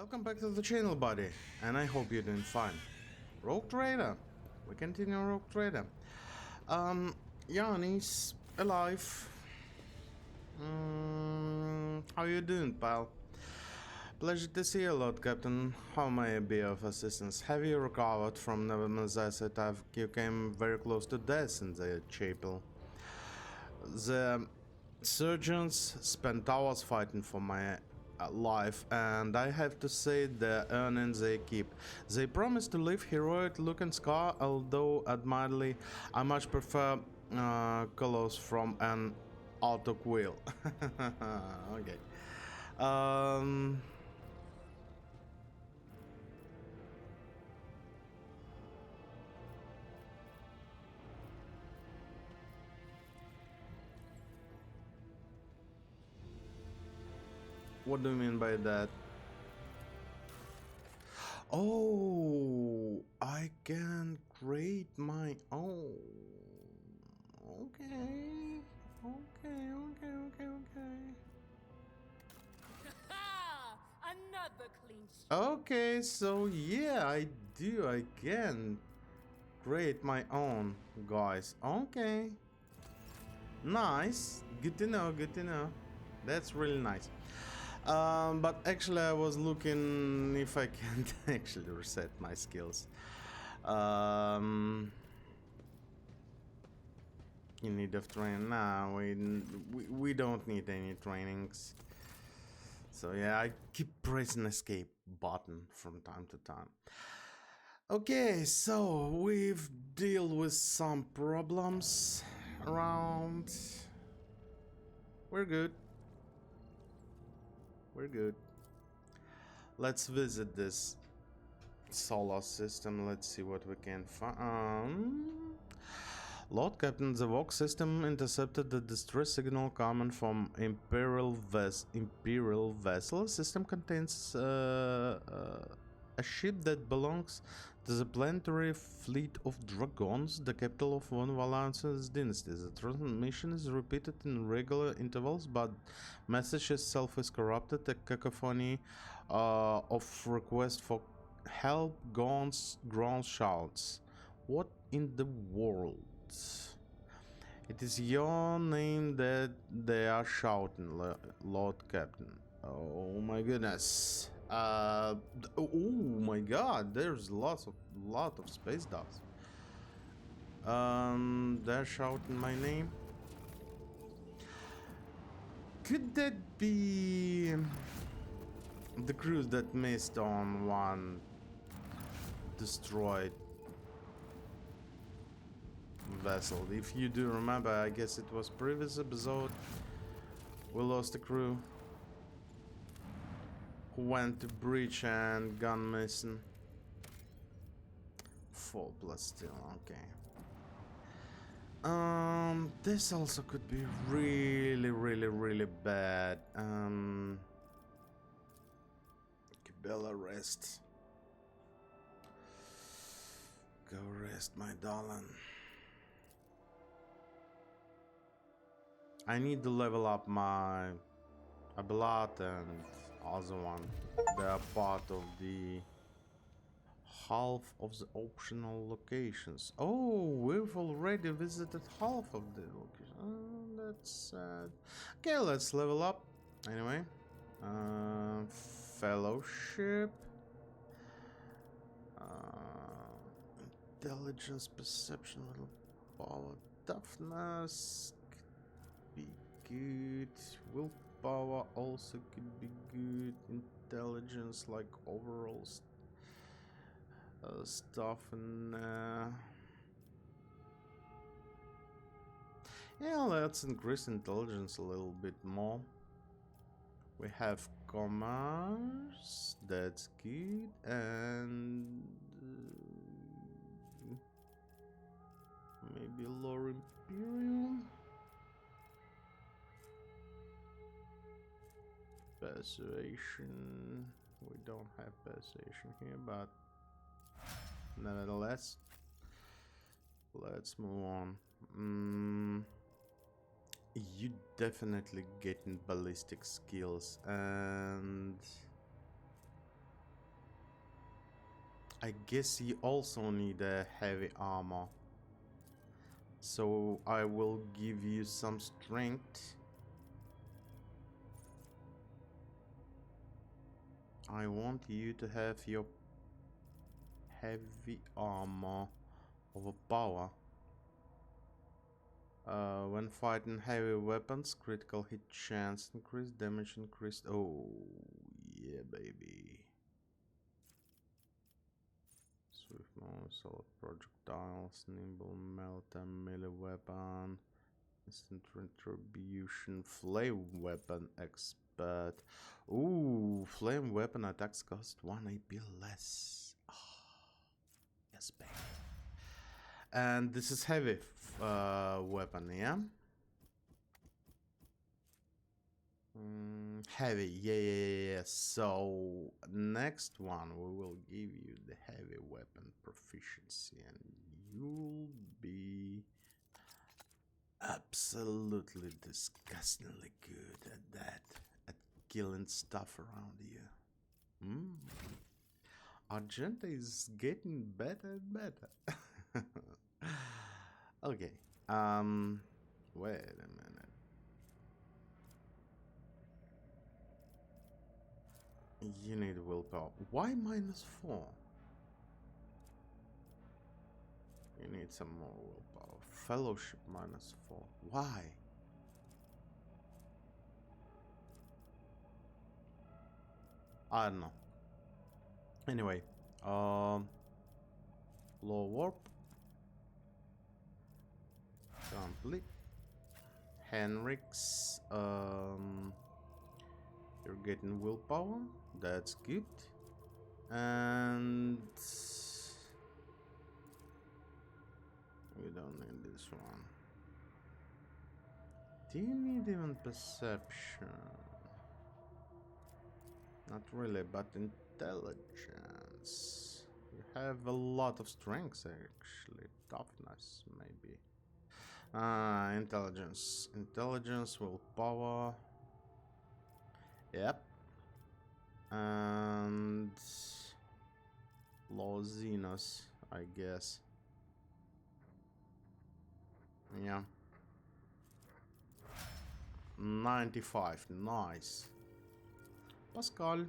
Welcome back to the channel, buddy, and I hope you're doing fine. Rogue Trader. We continue Rogue Trader. Yanni's alive. How you doing, pal? Pleasure to see you, Lord Captain. How may I be of assistance? Have you recovered from Nevertheless? You came very close to death in the chapel. The surgeons spent hours fighting for my life, and I have to say the earnings they keep. They promise to leave heroic looking scar, although admittedly I much prefer colors from an auto quill. Okay. What do you mean by that? Oh, I can create my own. Okay. Another clean sheet. Okay, so yeah, I can create my own, guys. Okay. Nice. Good to know. That's really nice. But actually I was looking if I can actually reset my skills. In need of training? Nah, we don't need any trainings. So yeah, I keep pressing escape button from time to time. Okay, so we've dealt with some problems around. We're good. Let's visit this solar system. Let's see what we can find. Lord Captain, the Vox system intercepted the distress signal coming from Imperial vessel. System contains a ship that belongs to the planetary fleet of dragons, the capital of one Valance's dynasty. The transmission is repeated in regular intervals, but message itself is corrupted. A cacophony of requests for help, groans, shouts. What in the world? It is your name that they are shouting, Lord Captain. Oh my goodness. Oh my god, there's lot of space dogs. They're shouting my name. Could that be the crew that missed on one destroyed vessel? If you do remember, I guess it was previous episode, we lost a crew who went to breach and gone missing. 4+ still, okay. This also could be really bad. Cabela, rest. Go rest, my darling. I need to level up my Abelat and other one. They are part of the half of the optional locations. Oh, we've already visited half of the locations. Oh, that's sad. Okay, let's level up. Anyway, fellowship, intelligence, perception, little power, toughness. Be good. Willpower also could be good. Intelligence, like overall stuff, and yeah, let's increase intelligence a little bit more. We have commerce, that's good, and maybe lower imperial. Persuasion. We don't have persuasion here, but nevertheless, let's move on. You definitely getting ballistic skills, and I guess you also need a heavy armor. So I will give you some strength. I want you to have your heavy armor overpower. When fighting heavy weapons, critical hit chance increased, damage increased. Oh, yeah, baby. Swift move, solid projectiles, nimble melter, melee weapon, instant retribution, flame weapon expert. Ooh, flame weapon attacks cost 1 AP less. Oh, yes, baby. And this is heavy weapon, yeah? Heavy, yeah. So next one we will give you the heavy weapon proficiency, and you'll be absolutely disgustingly good at that, at killing stuff around you. Argenta is getting better and better. Okay. Wait a minute. You need willpower. Why -4? You need some more willpower. Fellowship -4. Why? I don't know. Anyway, low warp. Complete. Henrik's, you're getting willpower. That's good. And we don't need this one. Do you need even perception? Not really, but intelligence. You have a lot of strengths actually. Toughness, maybe. Intelligence. Intelligence, willpower. Yep. And low Xenos, I guess. Yeah. 95. Nice. Pascal.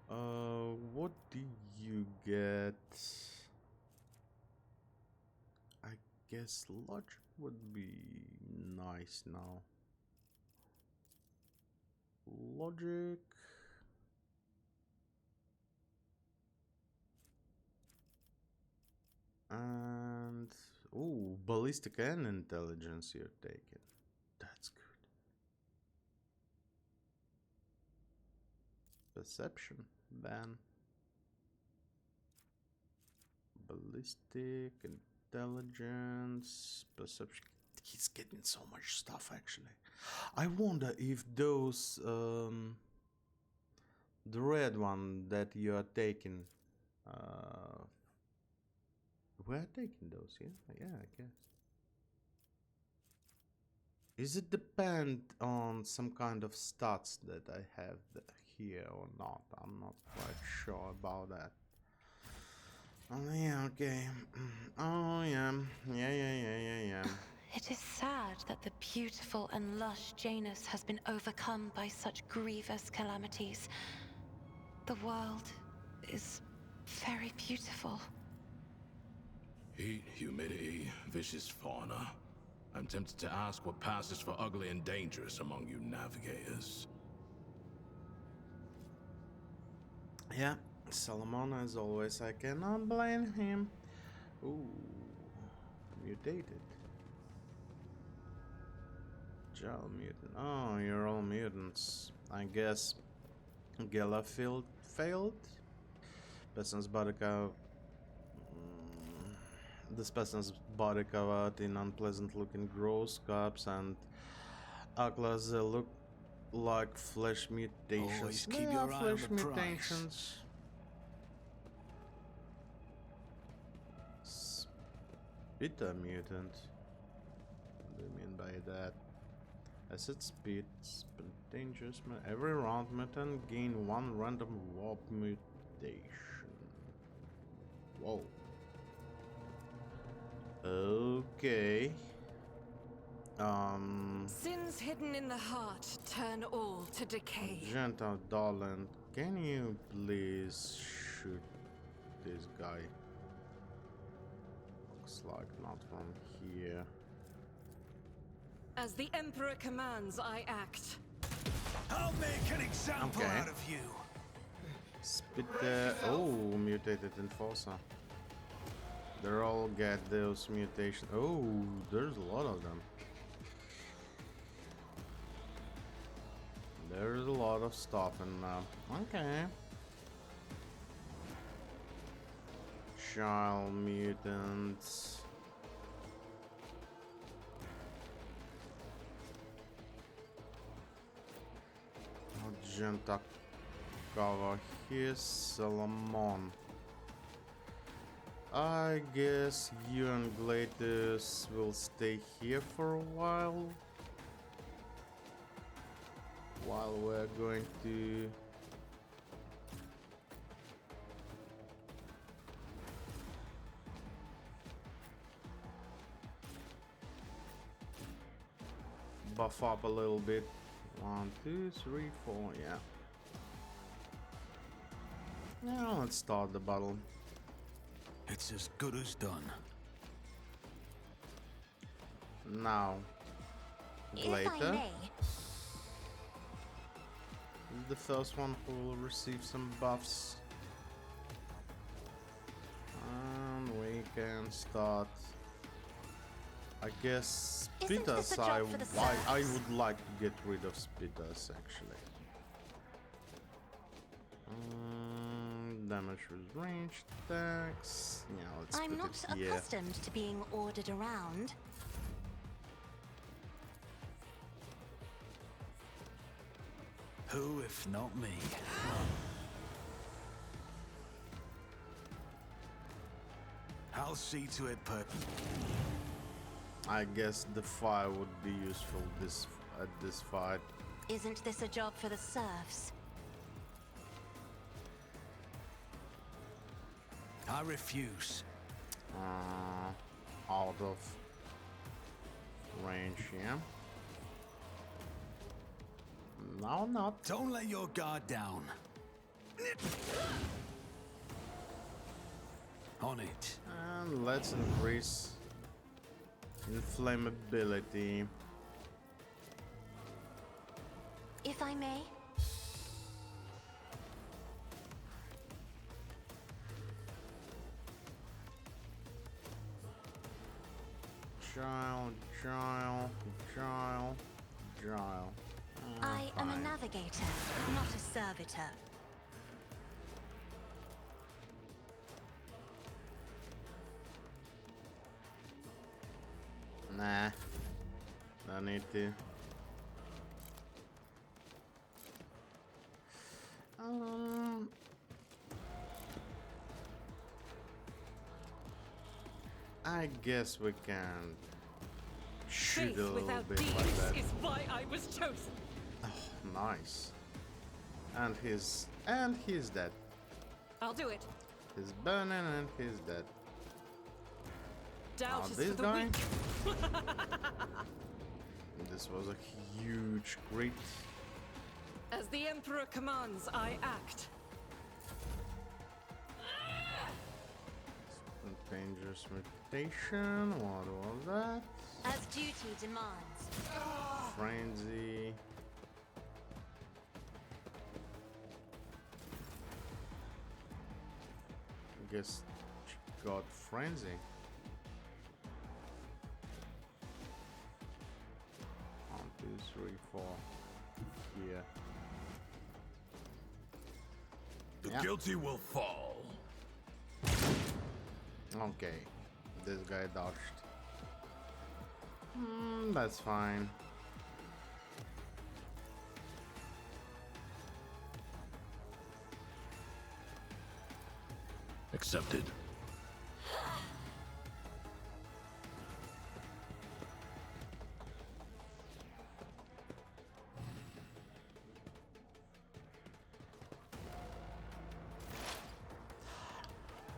What do you get? I guess logic would be nice now. Logic. And oh, ballistic and intelligence you're taking. That's good. Perception, then. Ballistic, intelligence, perception. He's getting so much stuff actually. I wonder if those the red one that you are taking, we're taking those, yeah, I guess. Is it depend on some kind of stats that I have here or not? I'm not quite sure about that. Oh yeah, okay. Oh yeah. Yeah. It is sad that the beautiful and lush Janus has been overcome by such grievous calamities. The world is very beautiful. Heat, humidity, vicious fauna. I'm tempted to ask what passes for ugly and dangerous among you navigators. Yeah, Solomon, as always, I cannot blame him. Ooh, mutated. Gel mutant. Oh, you're all mutants. I guess Gellerfield failed. Person's body cover. This person's body covered in unpleasant looking growth scabs and Aklas look like flesh mutations. Always keep your eye on the mutations. Bitter mutant. What do you mean by that? Acid speed, dangerous. Every round mutant gain 1 random warp mutation. Whoa. Okay. Sins hidden in the heart turn all to decay. Gentle Darland, can you please shoot this guy? Looks like not from here. As the Emperor commands, I act. I'll make an example Okay. out of you. Spit oh, mutated enforcer. They all get those mutations. Oh, there's a lot of them. There's a lot of stuff in there. Okay. Child mutants. Magenta cover here, Solomon. I guess you and Gladius will stay here for a while we're going to buff up a little bit. 1, 2, 3, 4, yeah. Now let's start the battle. It's as good as done. Now, If I Glater may, is the first one who will receive some buffs. And we can start. I guess Isn't this Spitters. a job for the I serfs? would like to get rid of Spitters actually. Damage with range attacks. Yeah, let's I'm put not it here. accustomed to being ordered around. Who, if not me? I'll see to it, I guess the fire would be useful at this fight. Isn't this a job for the serfs? I refuse. Out of range here. No, not. Don't let your guard down. On it. And let's increase inflammability. If I may, Child. I am a Fine. navigator, not a servitor. Nah. Don't need to. I guess we can shoot a Faith little without bit deeds like that. is why I was chosen. Nice. And he's dead. I'll do it. He's burning and he's dead. Doubt Now is this for the guy. weak. This was a huge crit. As the Emperor commands, I act. Dangerous mutation. What was that? As duty demands. Frenzy. Guess she got frenzy. One, two, three, four. Here. The Yeah. guilty will fall. Okay. This guy dodged. That's fine. Accepted.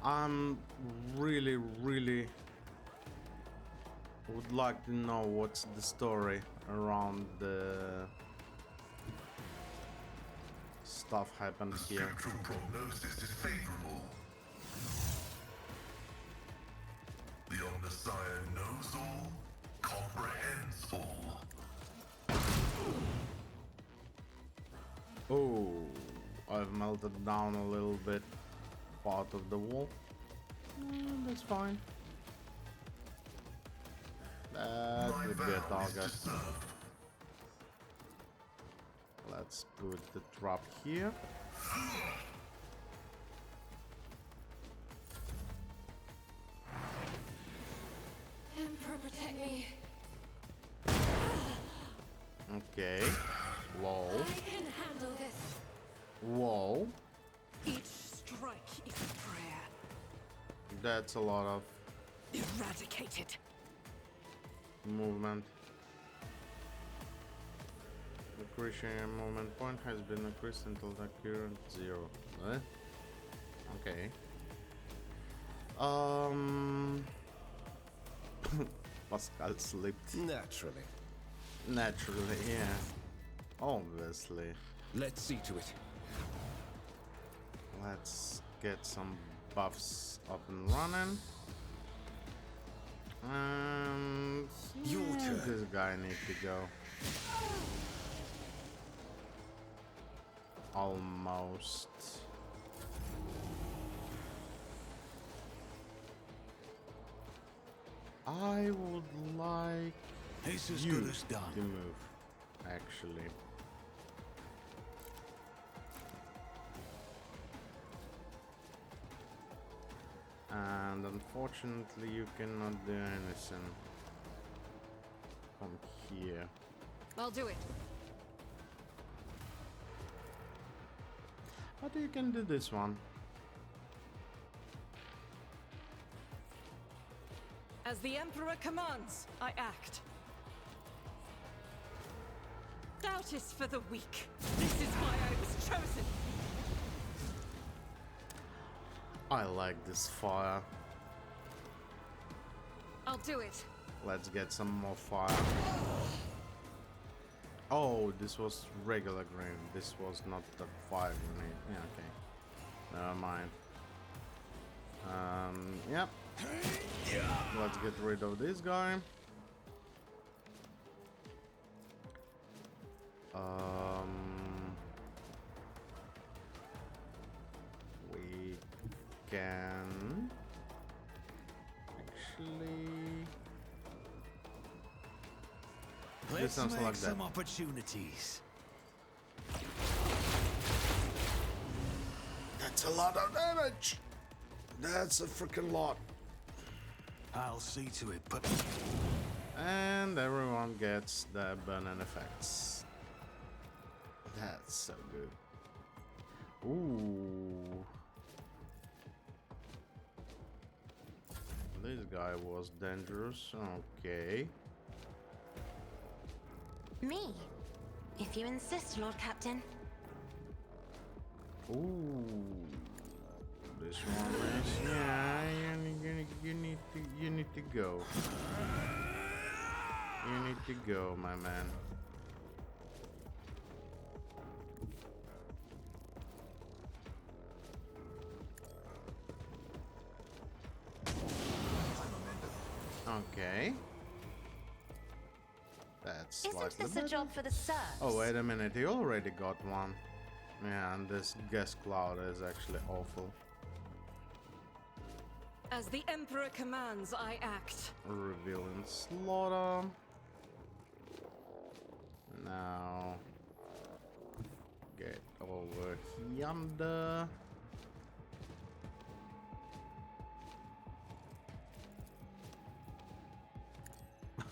I'm really would like to know what's the story around the stuff happened here. Spectral prognosis is favorable. The Omnissiah knows all, comprehends all. Oh, I've melted down a little bit part of the wall. That's fine. That would be a target. Let's put the trap here. Emperor, protect me. Okay. Whoa. I can handle this. Whoa. Each strike is a prayer. That's a lot of Eradicated. movement. The creation movement point has been increased until the current 0. Okay. Pascal slipped. Naturally. Naturally, yeah. Obviously. Let's see to it. Let's get some buffs up and running. And Your turn. this guy needs to go. Almost. I would like It's as you good as to done. move, actually. And unfortunately you cannot do anything from here. I'll do it. But you can do this one. As the Emperor commands, I act. Doubt is for the weak. This is why I was chosen. I like this fire. I'll do it. Let's get some more fire. Oh, this was regular grenade. This was not the fire grenade. Yeah, okay. Never mind. Yep. Let's get rid of this guy. We can actually Let's sounds make like that. some opportunities. That's a lot of damage. That's a freaking lot. I'll see to it, but And everyone gets the burn-in effects. That's so good. Ooh. This guy was dangerous. Okay. Me, if you insist, Lord Captain. Ooh. This one is, yeah, you need to go. You need to go, my man. Okay. That's Isn't slightly this a better. job for the serfs? Oh, wait a minute, he already got one. Yeah, and this gas cloud is actually awful. As the Emperor commands, I act. Revealing slaughter. Now, get over yonder.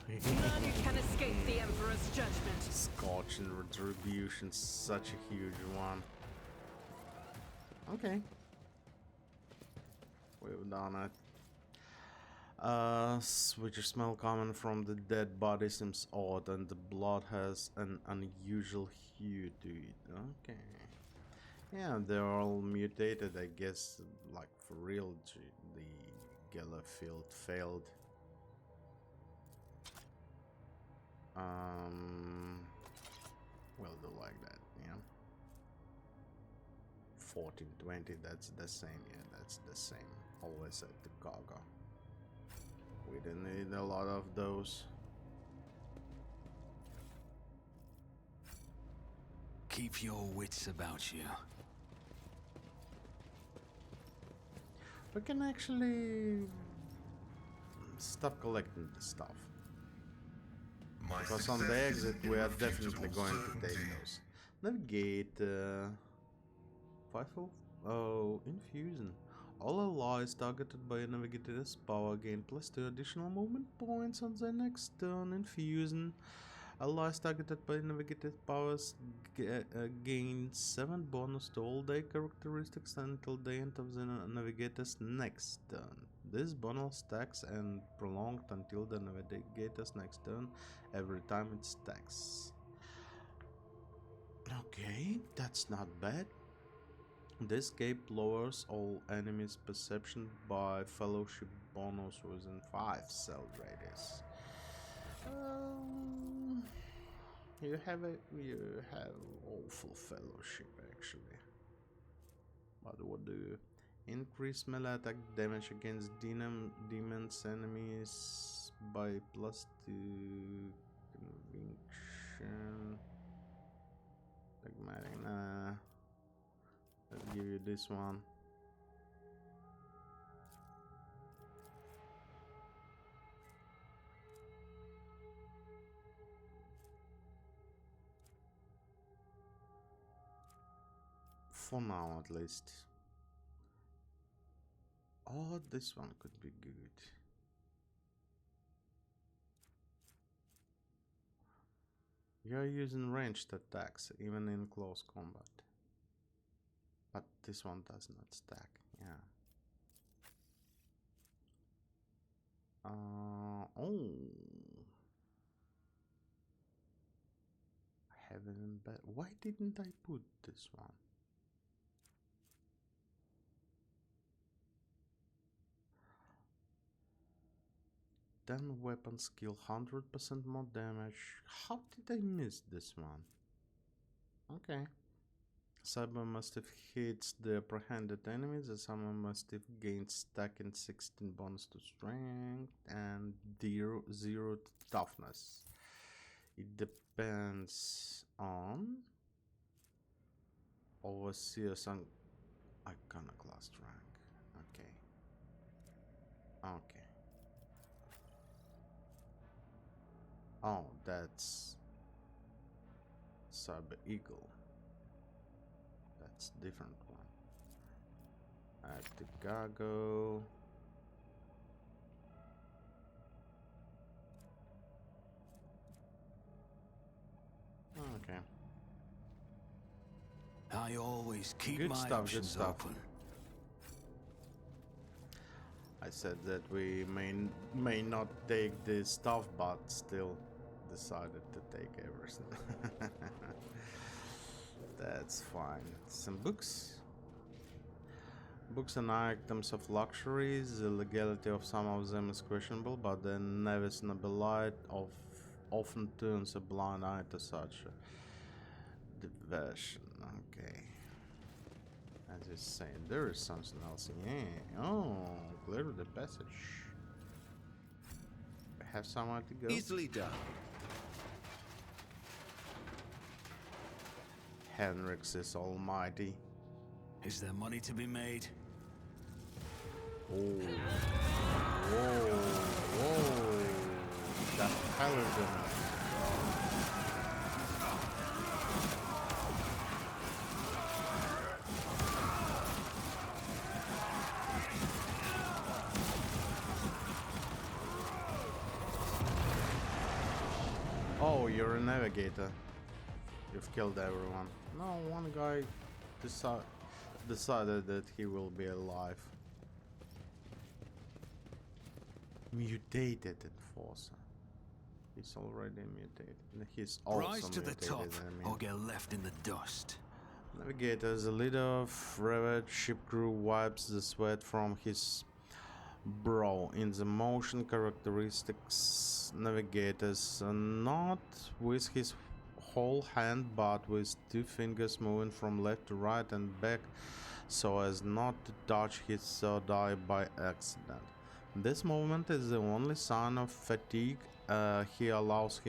None can escape the Emperor's judgment. Scorch and retribution, such a huge one. Okay. We've done it. Which smell coming from the dead body seems odd, and the blood has an unusual hue to it. Okay. Yeah, they're all mutated, I guess, like for real. The Geller field failed. We'll do like that, yeah. 1420, that's the same, yeah, that's the same. Always at the cargo. We didn't need a lot of those. Keep your wits about you. We can actually stop collecting the stuff. My Because on the success is exit we are definitely irrefutable going to take certainty. those. Navigate 5 oh, infusion. All allies targeted by a navigator's power gain +2 additional movement points on their next turn. Infusion. Allies targeted by navigator's powers gain 7 bonus to all their characteristics until the end of the navigator's next turn. This bonus stacks and prolonged until the navigator's next turn every time it stacks. Okay, that's not bad. This cape lowers all enemies' perception by fellowship bonus within 5 cell radius. You have awful fellowship actually. But what do you? Increase melee attack damage against demons enemies by +2 conviction. Pragmatic, nah. Let's give you this one. For now, at least. Oh, this one could be good. You're using ranged attacks, even in close combat. But this one does not stack, yeah. Oh. I haven't bet. Why didn't I put this one? Then weapon skill 100% more damage. How did I miss this one? Okay. Cyber Mastiff hits the apprehended enemies. The Cyber Mastiff gains stack and 16 bonus to strength and 0 to toughness. It depends on Overseer's and Iconoclast rank. Okay. Okay. Oh, that's Cyber Eagle. That's different one. At the Gago. Okay. I always keep Good my stuff, good options stuff. open. I said that we may not take this stuff, but still decided to take everything. That's fine. Some books. Books and items of luxuries. The legality of some of them is questionable, but the novice nobilite often turns a blind eye to such diversion. Okay. As you say, there is something else. Yeah. Oh, clear the passage. Have somewhere to go. Easily done. Henrix is almighty. Is there money to be made? Oh. Whoa. Whoa. That paladin. Oh, you're a navigator. You've killed everyone. No, one guy decided that he will be alive. Mutated enforcer. He's already mutated. He's also Rise to the mutated top, enemy. or get left in the dust. Navigator, the leader of Revet ship crew, wipes the sweat from his brow. In the motion characteristics, Navigator's not with his whole hand but with two fingers moving from left to right and back so as not to touch his third eye by accident. This movement is the only sign of fatigue he allows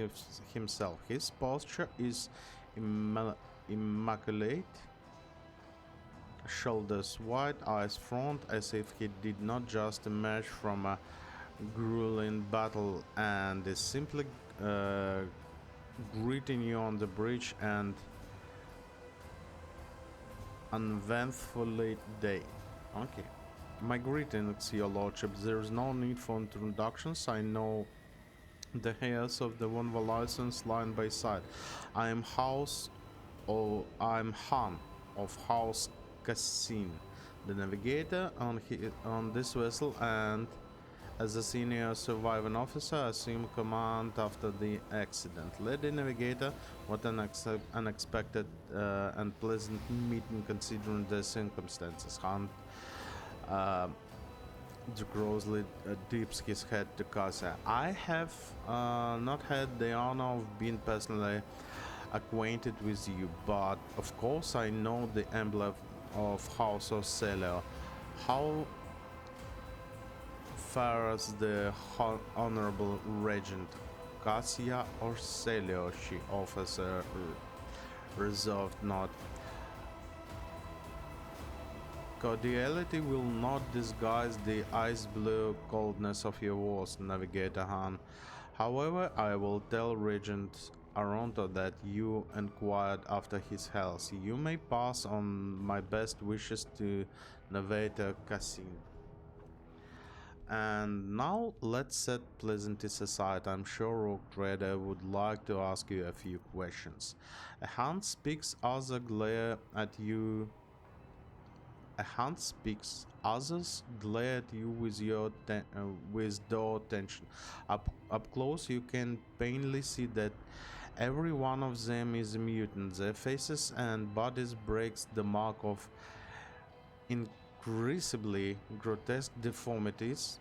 himself. His posture is immaculate, shoulders wide, eyes front, as if he did not just emerge from a grueling battle and is simply greeting you on the bridge and uneventful day. Okay. My greetings, your lordship. There is no need for introductions. I know the heirs of the one license line by side. I'm Han of House Cassin, the navigator on this vessel, and as a senior surviving officer, assume command after the accident. Lady Navigator, what an unexpected and pleasant meeting considering the circumstances. Han grossly dips his head to Casa. I have not had the honor of being personally acquainted with you, but of course I know the emblem of House of Celio. How fares the Honorable Regent? Cassia or Celio? She offers a reserved nod. Cordiality will not disguise the ice-blue coldness of your voice, Navigator Han. However, I will tell Regent Aronto that you inquired after his health. You may pass on my best wishes to Navigator Cassin. And now let's set pleasantries aside. I'm sure Rogue Trader would like to ask you a few questions. A hand speaks, others glare at you. Others glare at you with dull attention. Up close, you can plainly see that every one of them is a mutant. Their faces and bodies breaks the mark of increasingly grotesque deformities,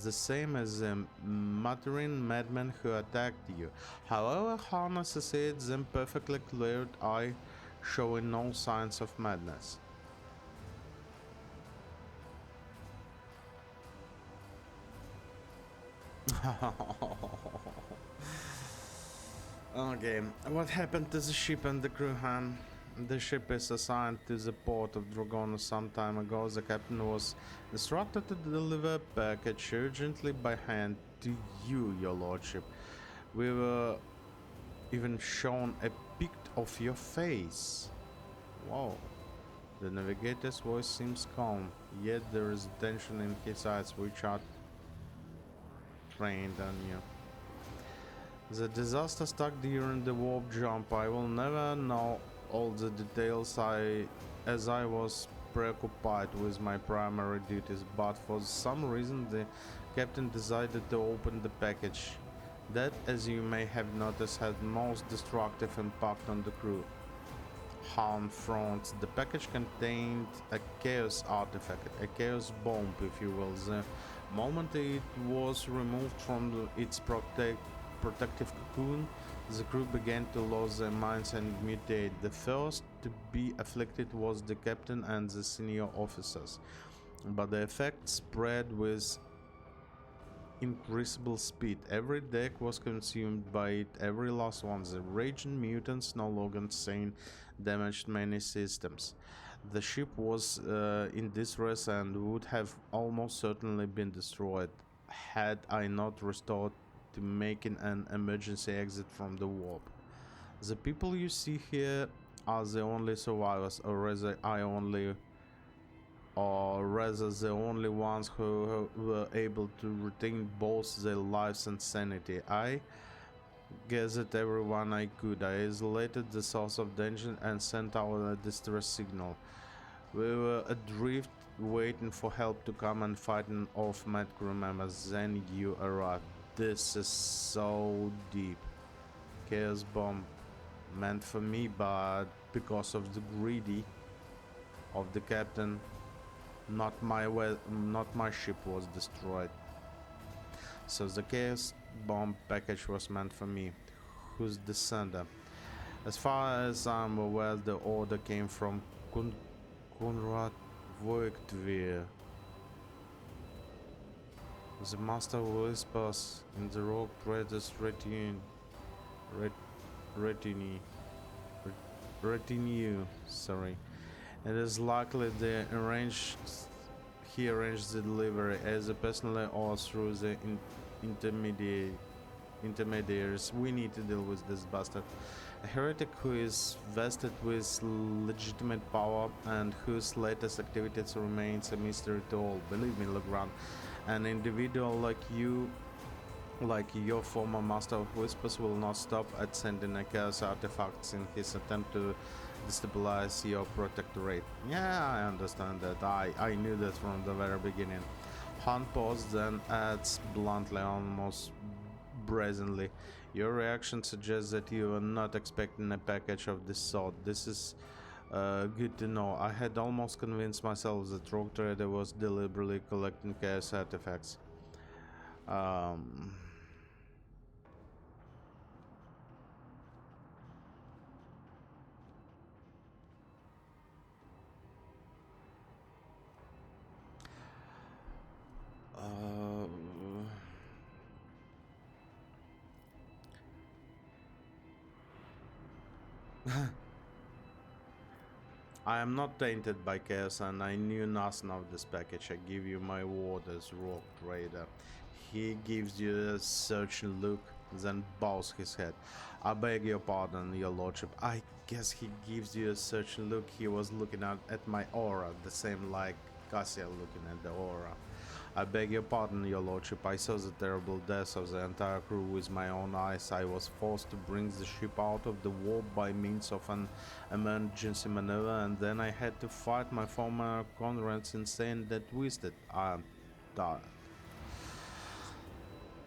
the same as the muttering madman who attacked you. However, Han associates them perfectly cleared eye, showing no signs of madness. Okay, what happened to the ship and the crew, Han? The ship is assigned to the port of Dragona some time ago. The captain was instructed to deliver a package urgently by hand to you, your lordship. We were even shown a pic of your face. Wow. The navigator's voice seems calm, yet there is tension in his eyes which are trained on you. The disaster struck during the warp jump. I will never know all the details as I was preoccupied with my primary duties, but for some reason the captain decided to open the package. That, as you may have noticed, had most destructive impact on the crew. Han fronts. The package contained a chaos artifact, a chaos bomb, if you will. The moment it was removed from its protective cocoon, the crew began to lose their minds and mutate. The first to be afflicted was the captain and the senior officers, but the effect spread with increasable speed. Every deck was consumed by it, every last one. The raging mutants, no longer sane, damaged many systems. The ship was in distress and would have almost certainly been destroyed had I not restored to making an emergency exit from the warp. The people you see here are the only survivors, or rather the only ones who were able to retain both their lives and sanity. I gathered everyone I could. I isolated the source of danger and sent out a distress signal. We were adrift, waiting for help to come and fighting off mad crew members. Then you arrived. This is so deep. Chaos bomb meant for me, but because of the greedy of the captain, not my ship was destroyed. So the chaos bomb package was meant for me. Who's the sender? As far as I'm aware, the order came from Konrad Voigtwehr, the master of whispers in the rogue traders retinue. Sorry. It is likely he arranged the delivery either personally or through the intermediaries. We need to deal with this bastard. A heretic who is vested with legitimate power and whose latest activities remains a mystery to all. Believe me, Legrand, an individual like you, like your former Master of Whispers, will not stop at sending a chaos artifacts in his attempt to destabilize your protectorate. Yeah, I understand that. I knew that from the very beginning. Han paused, then adds bluntly, almost brazenly, your reaction suggests that you are not expecting a package of this sort. This is good to know. I had almost convinced myself that Rogue Trader was deliberately collecting chaos artifacts. I am not tainted by chaos and I knew nothing of this package. I give you my word as Rogue Trader. He gives you a searching look, then bows his head. I beg your pardon, your lordship. I guess he gives you a searching look. He was looking at my aura, the same like Cassia looking at the aura. I beg your pardon, your lordship. I saw the terrible deaths of the entire crew with my own eyes. I was forced to bring the ship out of the warp by means of an emergency maneuver, and then I had to fight my former comrades insane that twisted. I'm tired.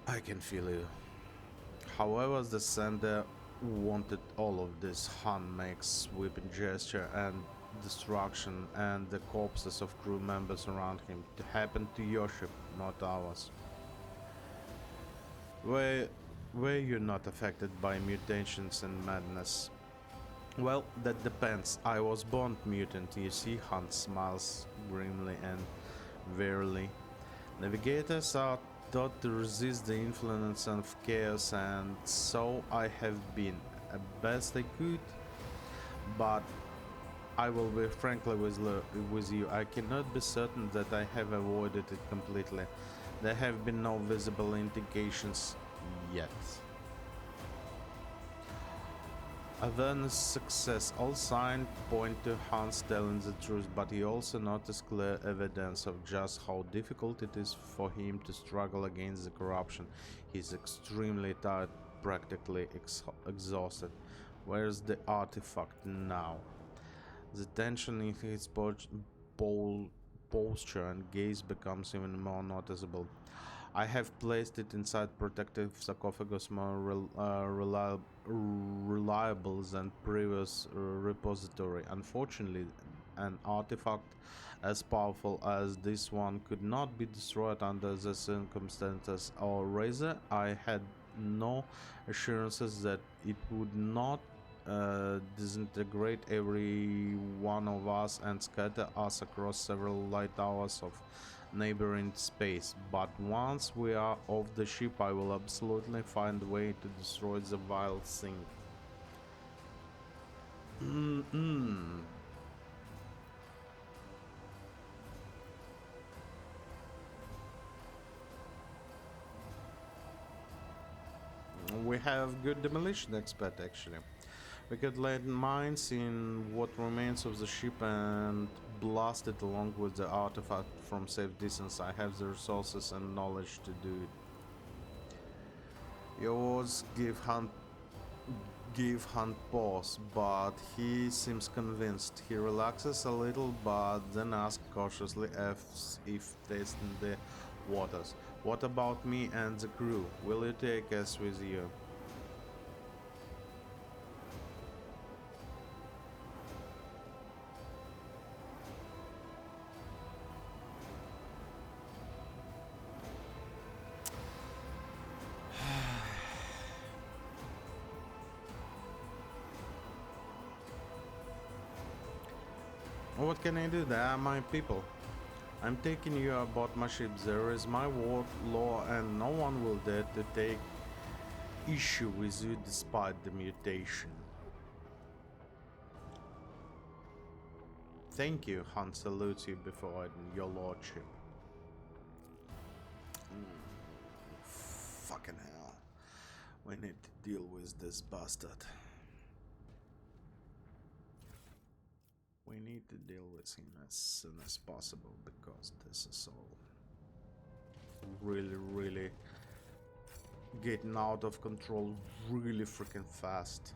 I can feel you. However, the sender wanted all of this. Han makes sweeping gesture and destruction and the corpses of crew members around him to happen to your ship, not ours. Were you not affected by mutations and madness? Well, that depends. I was born mutant, you see. Han smiles grimly and wearily. Navigators are taught to resist the influence of chaos, and so I have been, at best I could, but I will be frankly with you. I cannot be certain that I have avoided it completely. There have been no visible indications yet. Avernus' success. All signs point to Hans telling the truth, but he also noticed clear evidence of just how difficult it is for him to struggle against the corruption. He's extremely tired, practically exhausted. Where's the artifact now? The tension in his posture and gaze becomes even more noticeable. I have placed it inside protective sarcophagus more reliable than previous repository. Unfortunately, an artifact as powerful as this one could not be destroyed under the circumstances, or rather, I had no assurances that it would not disintegrate every one of us and scatter us across several light hours of neighboring space. But once we are off the ship, I will absolutely find a way to destroy the vile thing. We have good demolition expert actually. We could land mines in what remains of the ship and blast it along with the artifact from safe distance. I have the resources and knowledge to do it. Your words give Hunt pause, but he seems convinced. He relaxes a little, but then asks cautiously if testing the waters. What about me and the crew? Will you take us with you? What can I do? They are my people. I'm taking you aboard my ship. There is my word, law, and no one will dare to take issue with you despite the mutation. Thank you, Han salutes you before your lordship. Fucking hell. We need to deal with this bastard. We need to deal with him as soon as possible because this is all really getting out of control really freaking fast.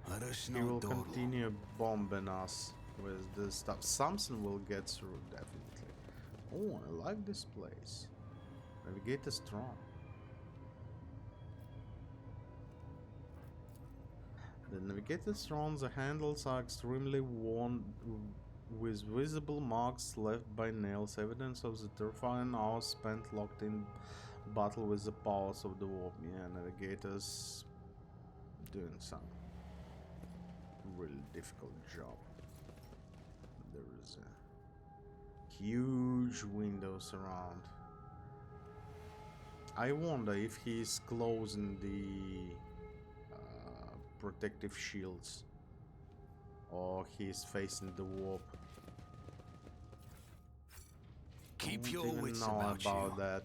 Let us He know, will Dolo. continue bombing us with this stuff. Something will get through, definitely. Oh, I like this place. Navigator strong. The navigator strong, the handles are extremely worn with visible marks left by nails, evidence of the terrifying hours spent locked in battle with the powers of the warp. Yeah, navigators doing some really difficult job. There is a huge windows around. I wonder if he's closing the protective shields or he's facing the warp. Keep I your don't even wits know about you. that.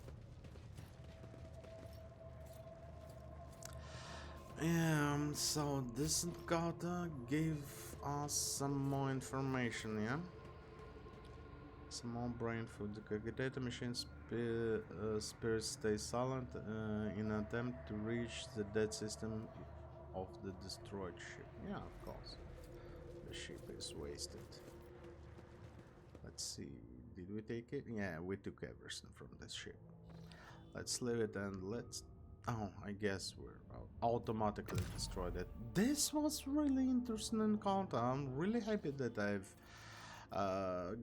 So this Gata gave us some more information, yeah? Some more brain food. The data machine spirit stays silent in an attempt to reach the dead system of the destroyed ship. Yeah, of course. The ship is wasted. Let's see. Did we take it? Yeah, we took everything from this ship. Let's leave it and let's... Oh, I guess we're automatically destroyed it. This was really interesting encounter. I'm really happy that I've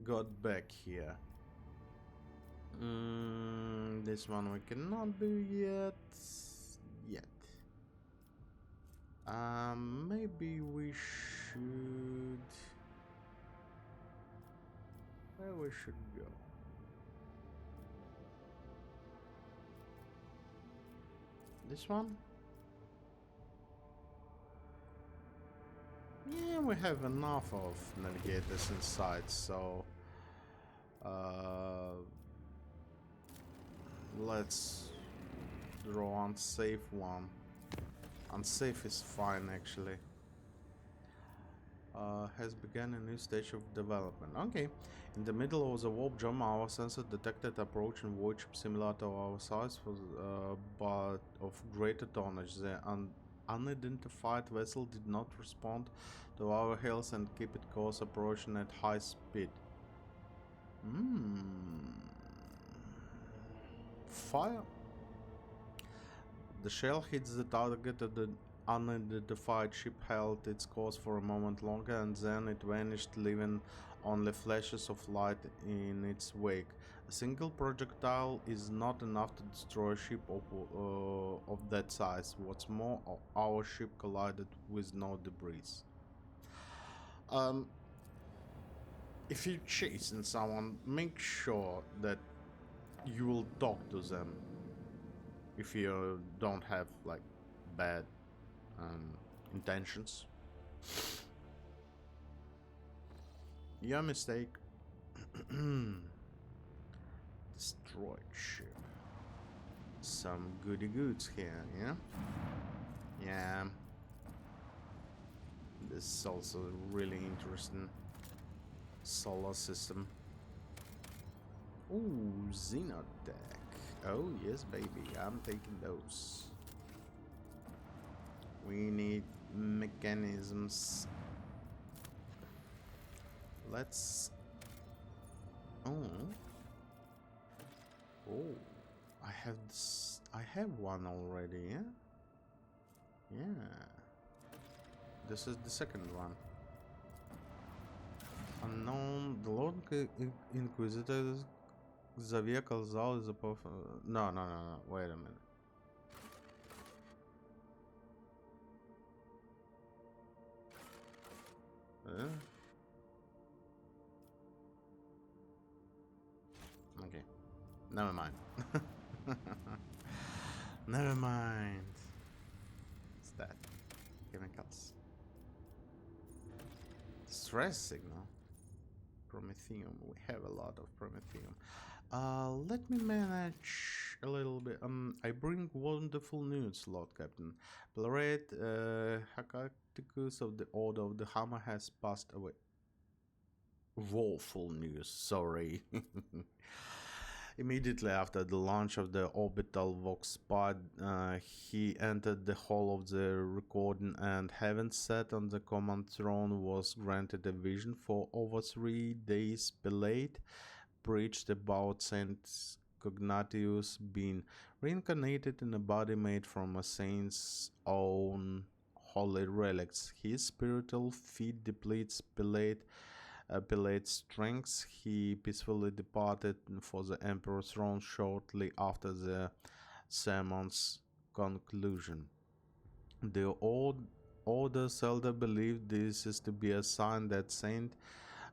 got back here. This one we cannot do yet. Maybe we should... Where we should go? This one? Yeah, we have enough of navigators inside, so let's draw unsafe one. Unsafe is fine actually. Has begun a new stage of development. Okay. In the middle of the warp jump, our sensor detected approaching void ship similar to our size, but of greater tonnage. The unidentified vessel did not respond to our hails and keep its course approaching at high speed. Fire. The shell hits the target of the unidentified ship, held its course for a moment longer, and then it vanished, leaving only flashes of light in its wake. A single projectile is not enough to destroy a ship of that size. What's more, our ship collided with no debris. If you're chasing someone, make sure that you will talk to them. If you don't have like bad intentions. Your mistake. Destroyed ship. Some goody goods here, yeah? Yeah. This is also really interesting. Solar system. Ooh, Xenotech. Oh yes, baby, I'm taking those. We need mechanisms. Let's... Oh, I have this. I have one already, yeah? Yeah. This is the second one. Unknown. The Lord Inquisitor. The vehicle Zal is a no. Wait a minute. Never mind. Never mind. What's that? Chemicals. Stress signal. Promethium. We have a lot of promethium. Let me manage a little bit. I bring wonderful news, Lord Captain. Blurred Hakaticus of the Order of the Hammer has passed away. Woeful news, sorry. Immediately after the launch of the orbital Vox pod, he entered the hall of the recording and, having sat on the command throne, was granted a vision for over 3 days delayed, preached about Saint Cognatius being reincarnated in a body made from a saint's own holy relics. His spiritual feet depletes Pilate's strength. He peacefully departed for the Emperor's throne shortly after the sermon's conclusion. The Order's elder believed this is to be a sign that Saint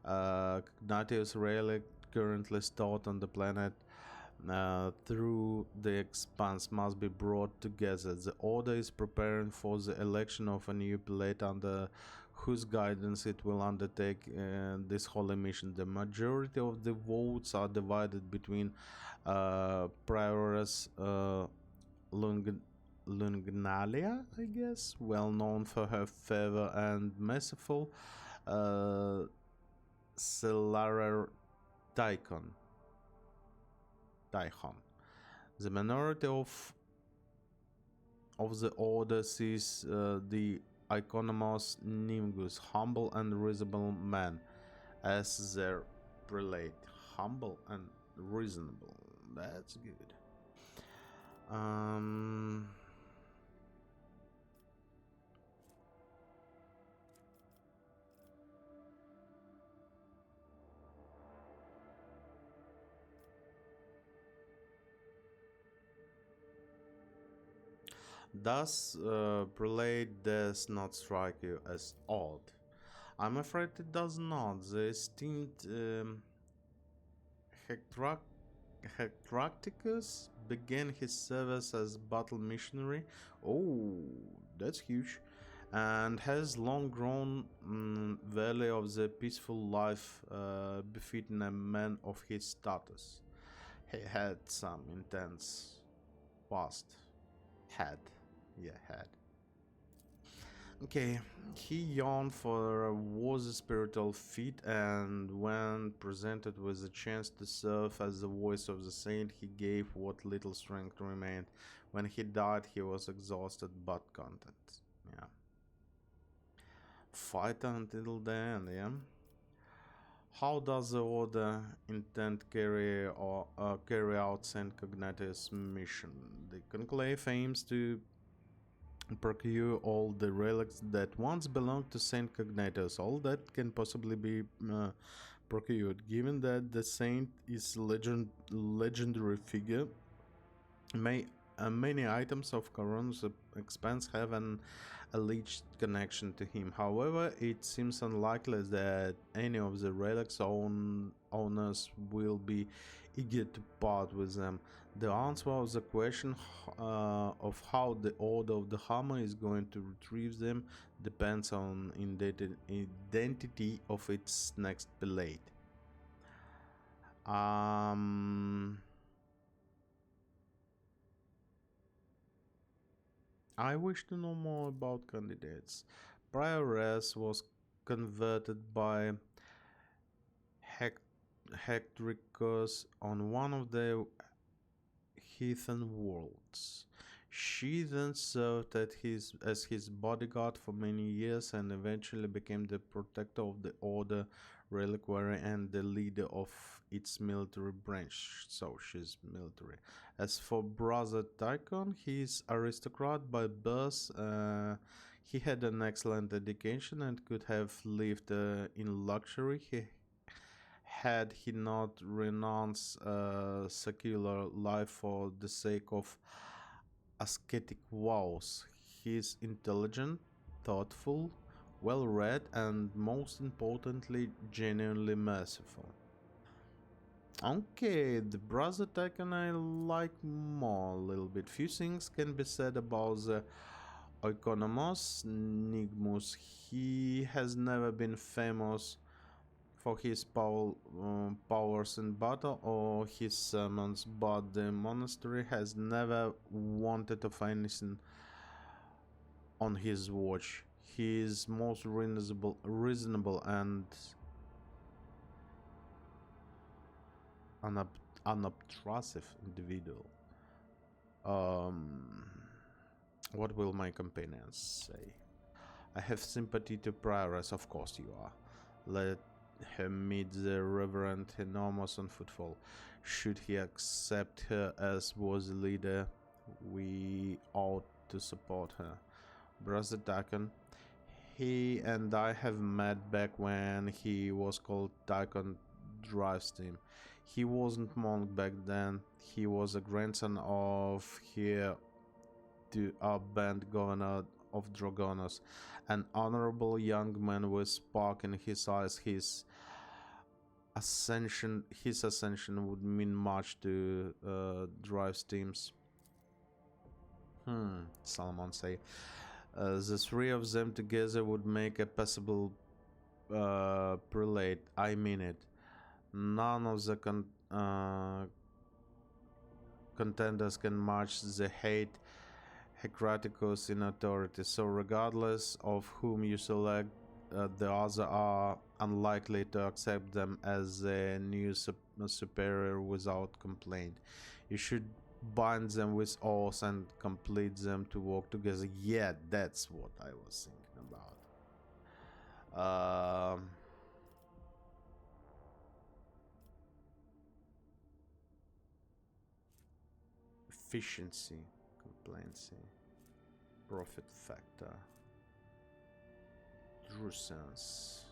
Ignatius' relic, currently stored on the planet through the expanse, must be brought together. The Order is preparing for the election of a new prelate under whose guidance it will undertake this holy mission. The majority of the votes are divided between Prioress Lungnalia, I guess, well known for her favor, and merciful Cellarer Tychon. The minority of the Order sees the Iconomos Nimgus, humble and reasonable man, as their prelate. Humble and reasonable. That's good. Thus, prelate does not strike you as odd. I'm afraid it does not. The esteemed Hectracticus began his service as battle missionary. Oh, that's huge. And has long grown valley of the peaceful life befitting a man of his status. He had some intense past. Had. Okay, he yearned for a worthy spiritual feat, and when presented with a chance to serve as the voice of the saint, he gave what little strength remained. When he died, he was exhausted but content. Yeah. Fight until the end, yeah? How does the Order intend carry out Saint Cognatius' mission? The Conclave aims to procure all the relics that once belonged to Saint Cognatius, all that can possibly be procured. Given that the saint is a legendary figure, many items of Charon's expanse have an alleged connection to him. However, it seems unlikely that any of the relics' owners will be eager to part with them. The answer of the question of how the Order of the Hammer is going to retrieve them depends on identity of its next prelate. I wish to know more about candidates. Prioress was converted by Hectricus on one of the heathen worlds. She then served as his bodyguard for many years and eventually became the protector of the Order reliquary and the leader of its military branch. So she's military. As for Brother Tychon, he is aristocrat by birth. He had an excellent education and could have lived in luxury. Had he not renounced secular life for the sake of ascetic vows. He is intelligent, thoughtful, well-read, and most importantly, genuinely merciful. Okay, the brass attack and I like more a little bit. Few things can be said about the Oikonomos Nigmus. He has never been famous for his powers in battle or his summons, but the monastery has never wanted of anything on his watch. He is most reasonable and unobtrusive individual. Um, what will my companions say? I have sympathy to prioress, of course you are. Let him meet the Reverend Enormous on footfall. Should he accept her as was the leader, we ought to support her. Brother Dakan, he and I have met back when he was called Dakan Drivesteam. He wasn't monk back then. He was a grandson of here to our band governor of Dragonos, an honorable young man with spark in his eyes. His ascension would mean much to Drivesteams. Solomon say. The three of them together would make a passable prelate. I mean it. None of the contenders can match the hate Hecraticus in authority, so regardless of whom you select, the others are unlikely to accept them as a new superior without complaint. You should bind them with oaths and complete them to work together. Yeah, that's what I was thinking about. Efficiency, complacency, profit factor, Drusens.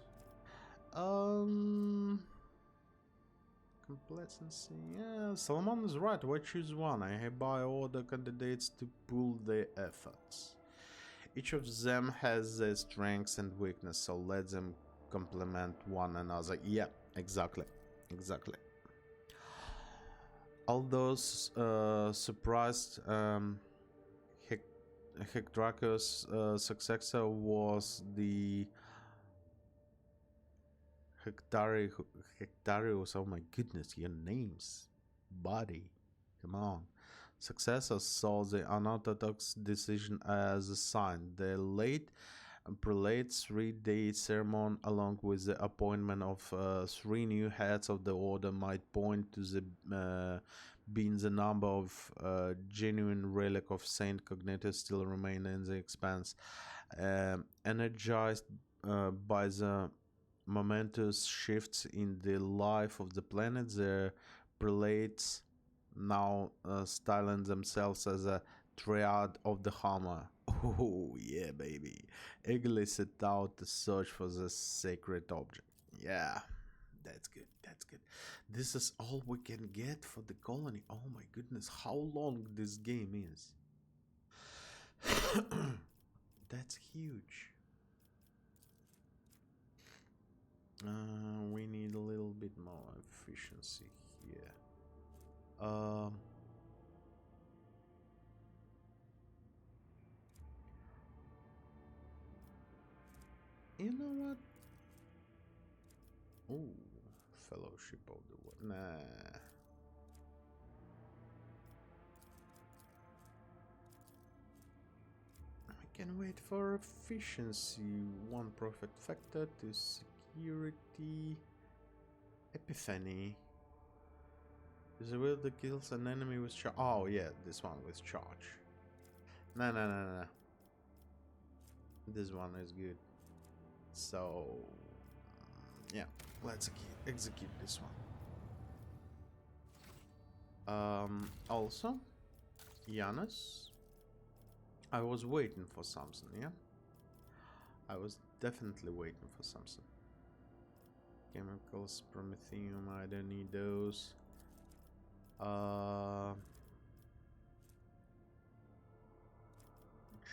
Complacency. Yeah, Solomon is right. Why choose one? I hereby order candidates to pool their efforts. Each of them has their strengths and weakness, so let them complement one another. Yeah, exactly. All those surprised Hectraceus' successor was the Hectarius. Oh my goodness, your names, buddy, come on. Successors saw the unorthodox decision as a sign. The late prelate's 3-day ceremony, along with the appointment of 3 new heads of the order, might point to the being the number of genuine relic of Saint Cognitus still remain in the expanse. Energized by the momentous shifts in the life of the planet, the prelates now styling themselves as a triad of the Hammer. Oh yeah, baby. Eagerly set out to search for the sacred object. Yeah, that's good. This is all we can get for the colony. Oh my goodness, how long this game is. That's huge. We need a little bit more efficiency here. You know what? Oh, Fellowship of the World. Nah. I can wait for efficiency. 1 profit factor to security. Epiphany. Is the will that kills an enemy with charge? Oh yeah, this one with charge. No. This one is good. So yeah, let's execute this one. Also, Janus, I was waiting for something. Yeah, I was definitely waiting for something. Chemicals, Promethium, I don't need those.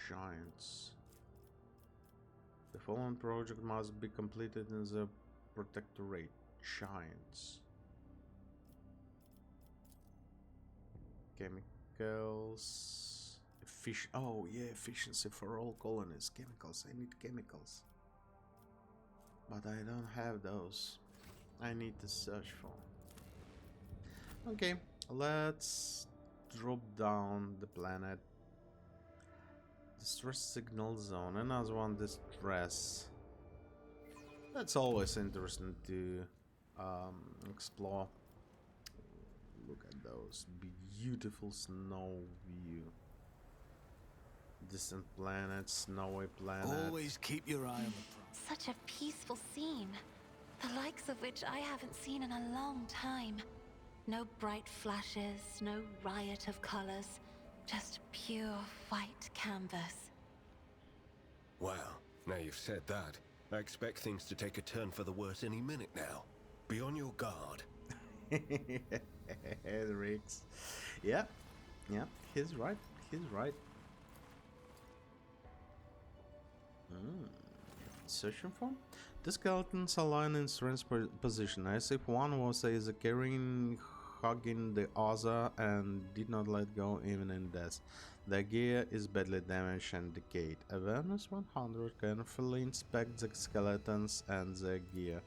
Giants. The following project must be completed in the Protectorate. Giants. chemicals. Oh yeah, efficiency for all colonies. Chemicals. I need chemicals. But I don't have those. I need to search for. Okay, let's drop down the planet. Distress signal zone. Another one, distress. That's always interesting to explore. Look at those beautiful snow view. Distant planet, snowy planet. Always keep your eye on the prize. Such a peaceful scene, the likes of which I haven't seen in a long time. No bright flashes, no riot of colors, just pure white canvas. Well, now you've said that, I expect things to take a turn for the worse any minute now. Be on your guard. Rix. Yeah, he's right. He's right. Searching for? The skeletons align in strange position, as if one was either carrying, hugging the other, and did not let go even in death. Their gear is badly damaged and decayed. Awareness 100 carefully inspect the skeletons and their gear.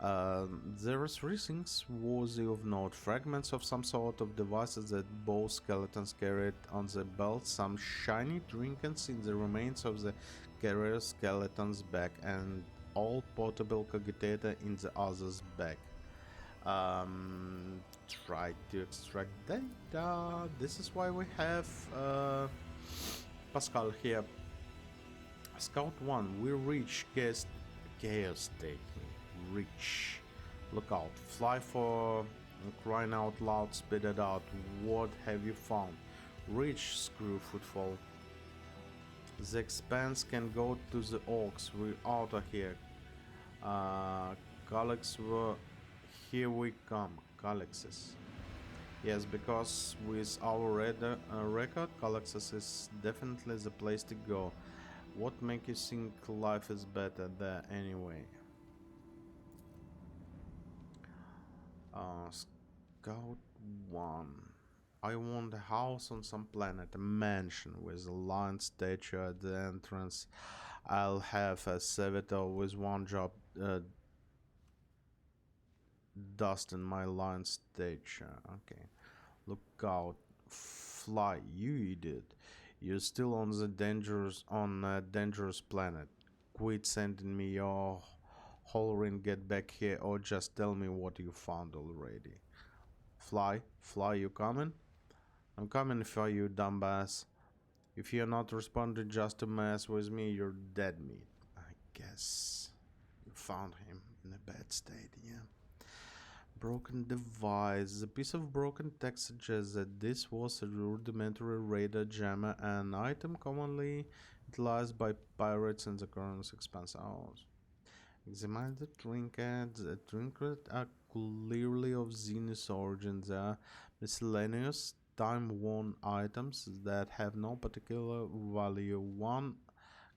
There are three things worthy of note: fragments of some sort of devices that both skeletons carried on their belts, some shiny trinkets in the remains of the carrier skeleton's back, and all portable cogitator in the other's back. Try to extract data. This is why we have Pascal here. Scout 1, we reach chaos taking. Reach. Look out. Fly for crying out loud, spit it out. What have you found? Reach, screw footfall. The expanse can go to the orcs. We're out of here. Calyx were here we come. Calyxes. Yes, because with our record, Calyxes is definitely the place to go. What makes you think life is better there anyway? Scout 1. I want a house on some planet, a mansion with a lion statue at the entrance. I'll have a servitor with one job, dust in my lion statue. Okay. Look out. Fly, you idiot. You're still on the dangerous planet. Quit sending me your hollering, get back here, or just tell me what you found already. Fly, you coming? I'm coming for you, dumbass. If you're not responding just to mess with me, you're dead meat. I guess you found him in a bad state, yeah. Broken device. The piece of broken text suggests that this was a rudimentary radar jammer, an item commonly utilized by pirates in the current expanse hours. Examine the trinkets. The trinkets are clearly of Xenus origin. They are miscellaneous, time-worn items that have no particular value. One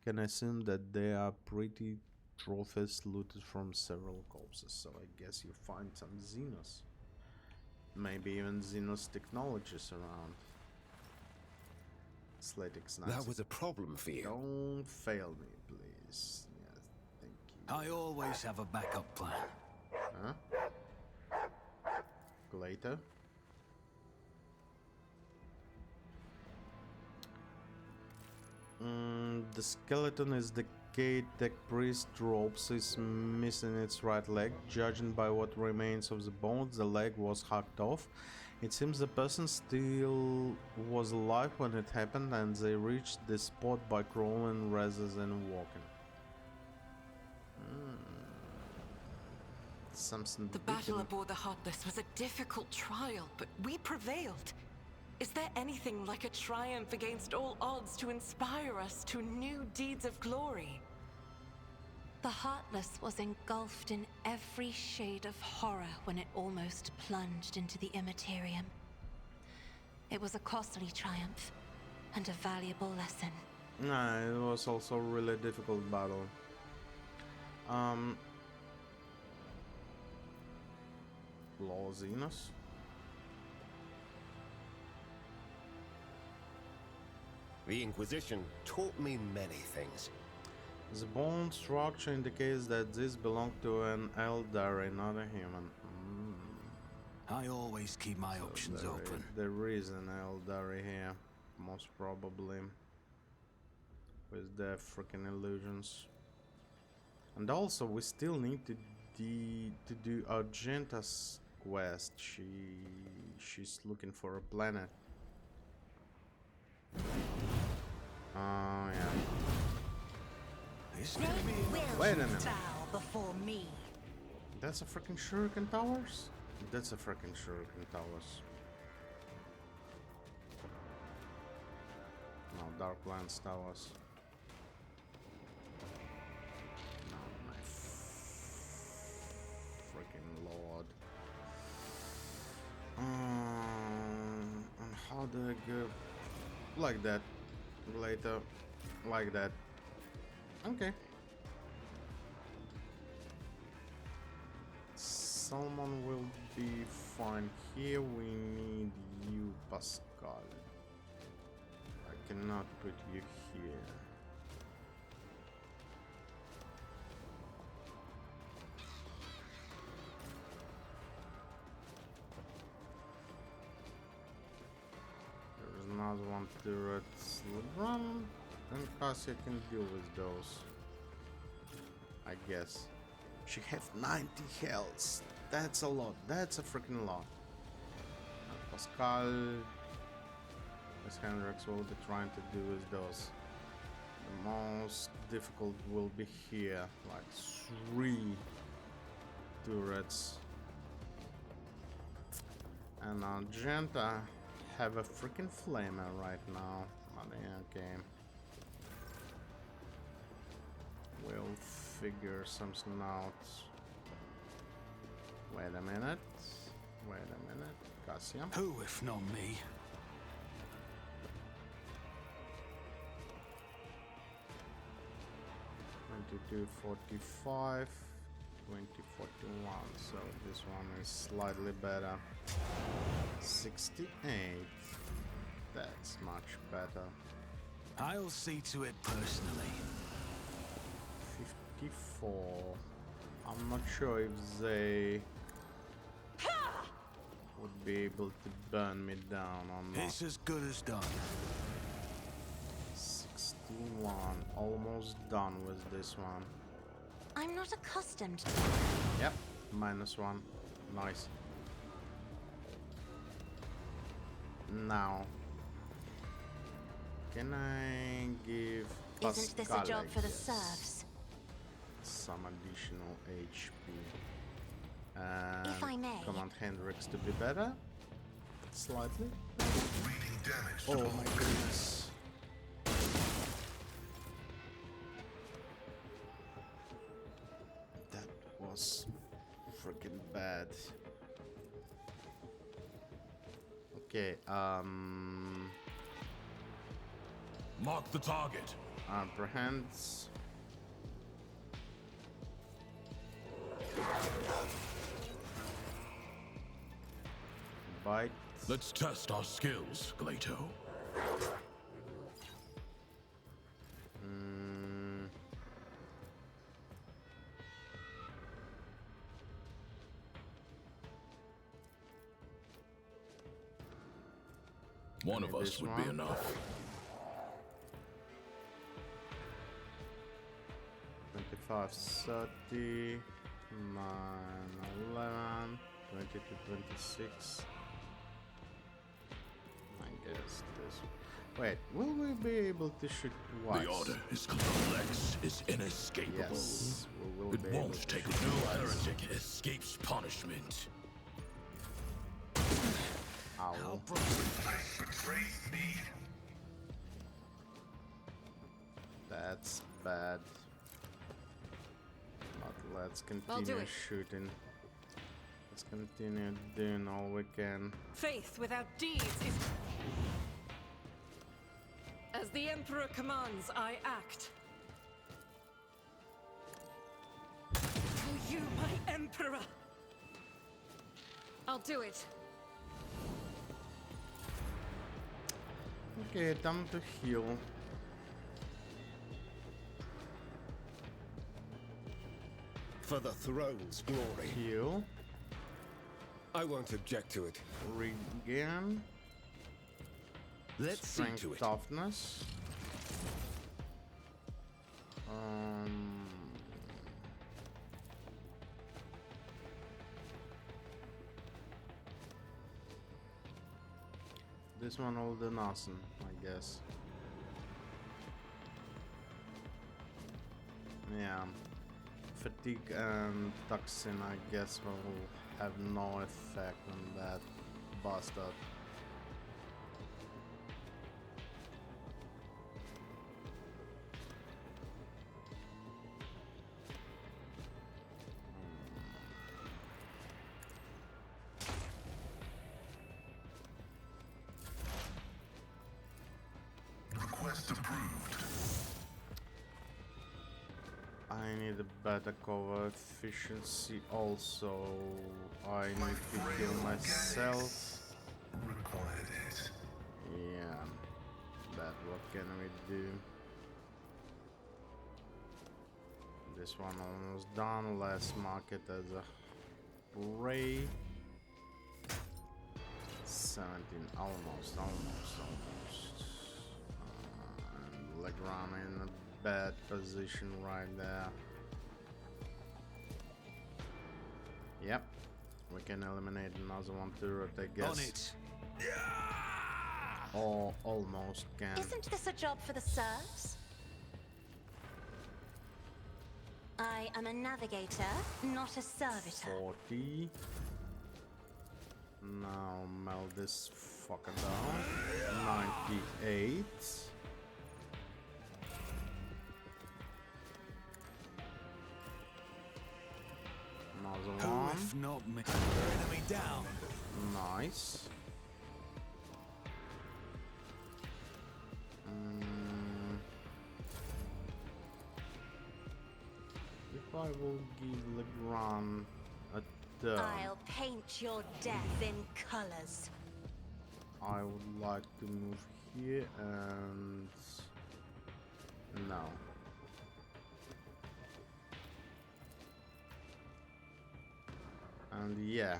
can assume that they are pretty trophies looted from several corpses. So I guess you find some Xenos. Maybe even Xenos technologies around. Slatix Knights. That was a problem for you. Don't fail me, please. Yeah, thank you. I always have a backup plan. Huh? Later. The skeleton is decayed. Tech priest ropes is missing its right leg. Judging by what remains of the bones, the leg was hacked off. It seems the person still was alive when it happened, and they reached the spot by crawling rather than walking. Something The battle aboard the Heartless was a difficult trial, but we prevailed. Is there anything like a triumph against all odds to inspire us to new deeds of glory? The Heartless was engulfed in every shade of horror when it almost plunged into the Immaterium. It was a costly triumph and a valuable lesson. Nah, it was also a really difficult battle. Law Xenos. The Inquisition taught me many things. The bone structure indicates that this belonged to an elder, not a human. I always keep my options open. There is an elder here, most probably, with the freaking illusions. And also, we still need to do Argenta's quest. She's looking for a planet. Oh yeah. Wait a minute. Before me. That's a freaking Shuriken Towers? That's a freaking Shuriken Towers. No, Darklands Towers. No, my freaking lord. And how do I go? Like that. Later. Like that. Okay. Salmon will be fine. Here we need you, Pascal. I cannot put you here. There's not one turret. LeBron and Cassia can deal with those, I guess. She have 90 health. That's a lot. That's a freaking lot. And Pascal, as Hendrix will be trying to do is those. The most difficult will be here, like 3 turrets. And Argenta have a freaking flamer right now. Okay. We'll figure something out. Wait a minute. Wait a minute. Cassia. Who, if not me? $22.45, $20.41. So this one is slightly better. 68. That's much better. I'll see to it personally. 54. I'm not sure if they would be able to burn me down or not. It's as good as done. 61. Almost done with this one. I'm not accustomed to Yep. -1. Nice. Now, can I give Pascal, Isn't this a job for the I guess, serfs? some additional HP? And If I may. Command Hendrix to be better? Slightly? Reading damage. Oh my goodness. That was freaking bad. Okay, Mark the target. apprehends. Bite. Let's test our skills, Glato. One of us this would be one. enough. 25, 30, 9, 11, 20 to 26. I guess this. Wait, will we be able to shoot twice? The order is complex, is inescapable. Yes, we will It be able won't to take shoot no twice. heretic escapes punishment. Ow. Betrayed me. That's bad. But let's I'll do continue it. shooting. Let's continue doing all we can. Faith without deeds is... As the Emperor commands, I act. For you, my Emperor! I'll do it. Okay, time to heal. For the throne's glory. Heal. I won't object to it. Regain. Let's see Strength, to it. toughness. This one will do nothing, I guess. Yeah. Fatigue and toxin, I guess, will have no effect on that bastard. Request approved. I need a better cover efficiency also. I need to kill myself. Required it. Yeah. But what can we do? This one almost done. Let's mark it as a ray. 17, almost. And Legram in a bad position right there. Yep, we can eliminate another one turret, I guess. On it. Or almost can. Isn't this a job for the serfs? I am a navigator, not a servitor. 40. Now melt this fucker down. 98. Another Who, one. if not me? Enemy down. Nice. If I will give Legrand a turn, I'll paint your death in colors. I would like to move here and no. And yeah,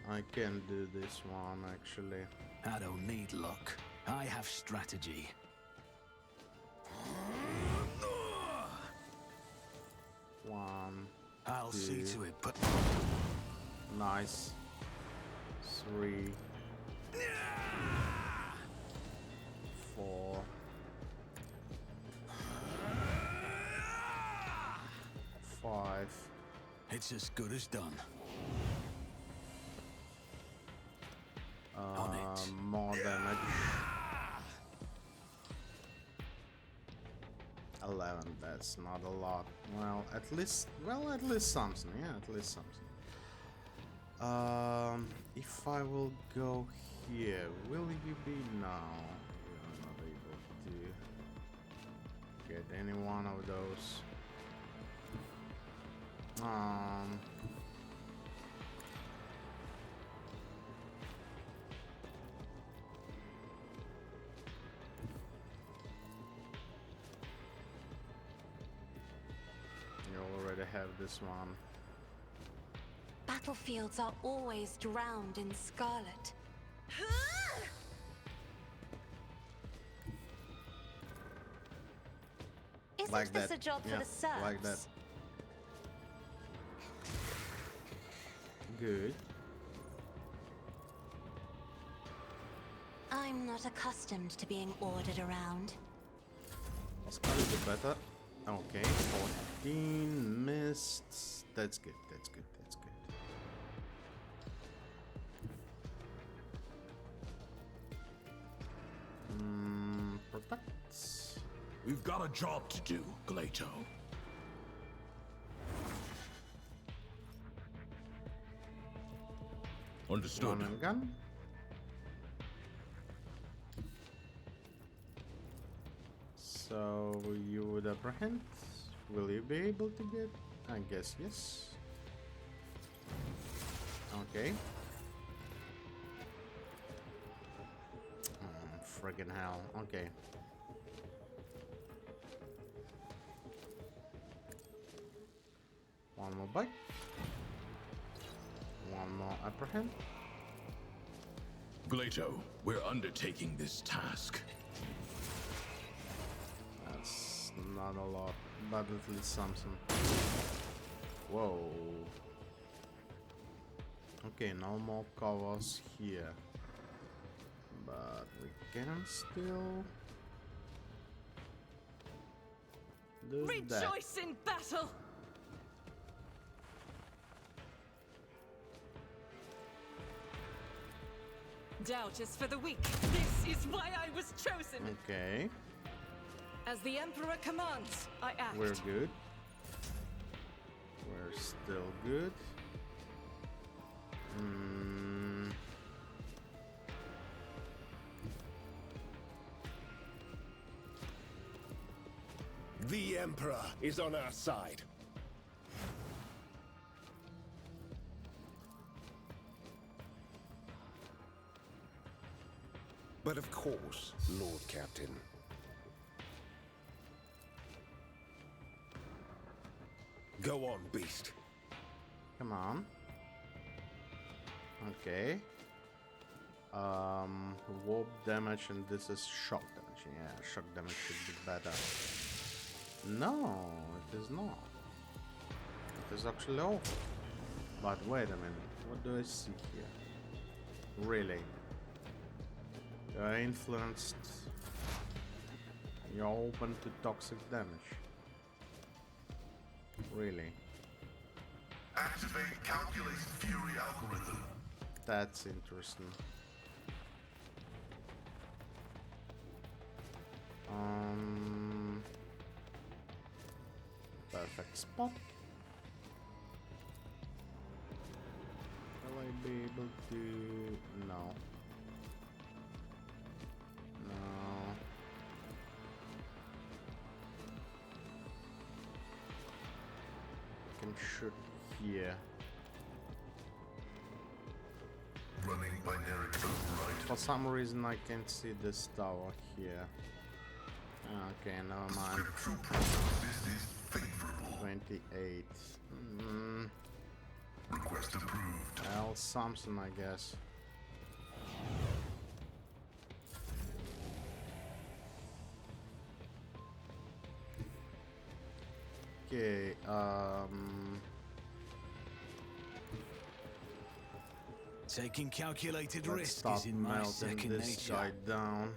I can do this one actually. I don't need luck. I have strategy. One, I'll see to it, but nice. 3, 4, 5. it's as good as done. On it. More damage. 11, that's not a lot. Well, at least something, yeah, at least something. If I will go here, will you be now? You're not able to get any one of those. You already have this one. Battlefields are always drowned in scarlet. Isn't Like this that. a job Yeah, for the serfs? like that. Good. I'm not accustomed to being ordered around. That's a little bit better. Okay, 14 missed. That's good, that's good, that's good. Protect. We've got a job to do, Glato. Understood. Run and gun. So you would apprehend. Will you be able to get? I guess yes. Okay. Friggin' hell. Okay. One more bite. One more apprehend. Glato, we're undertaking this task. That's not a lot, but at least something. Whoa. Okay, no more covers here. But we can still do that. Rejoice in battle! Doubt is for the weak. This is why I was chosen. Okay, As the Emperor commands, I act. we're good. We're still good. The Emperor is on our side. But of course, Lord Captain. Go on, beast. Come on. Okay. Warp damage, and this is shock damage. Yeah, shock damage should be better. No, it is not. It is actually awful. But wait a minute, what do I see here? Really? You're influenced. You're open to toxic damage. Really? Activate calculated fury algorithm. That's interesting. Perfect spot. Will I be able to? No. No. I can shoot here. Running binary override. For some reason I can't see this tower here. Okay, never mind. Scriptural prognosis is favorable. 28. Request approved. Well, something, I guess. Okay, Taking calculated let's risk stop is in my melting second this nature. guy down.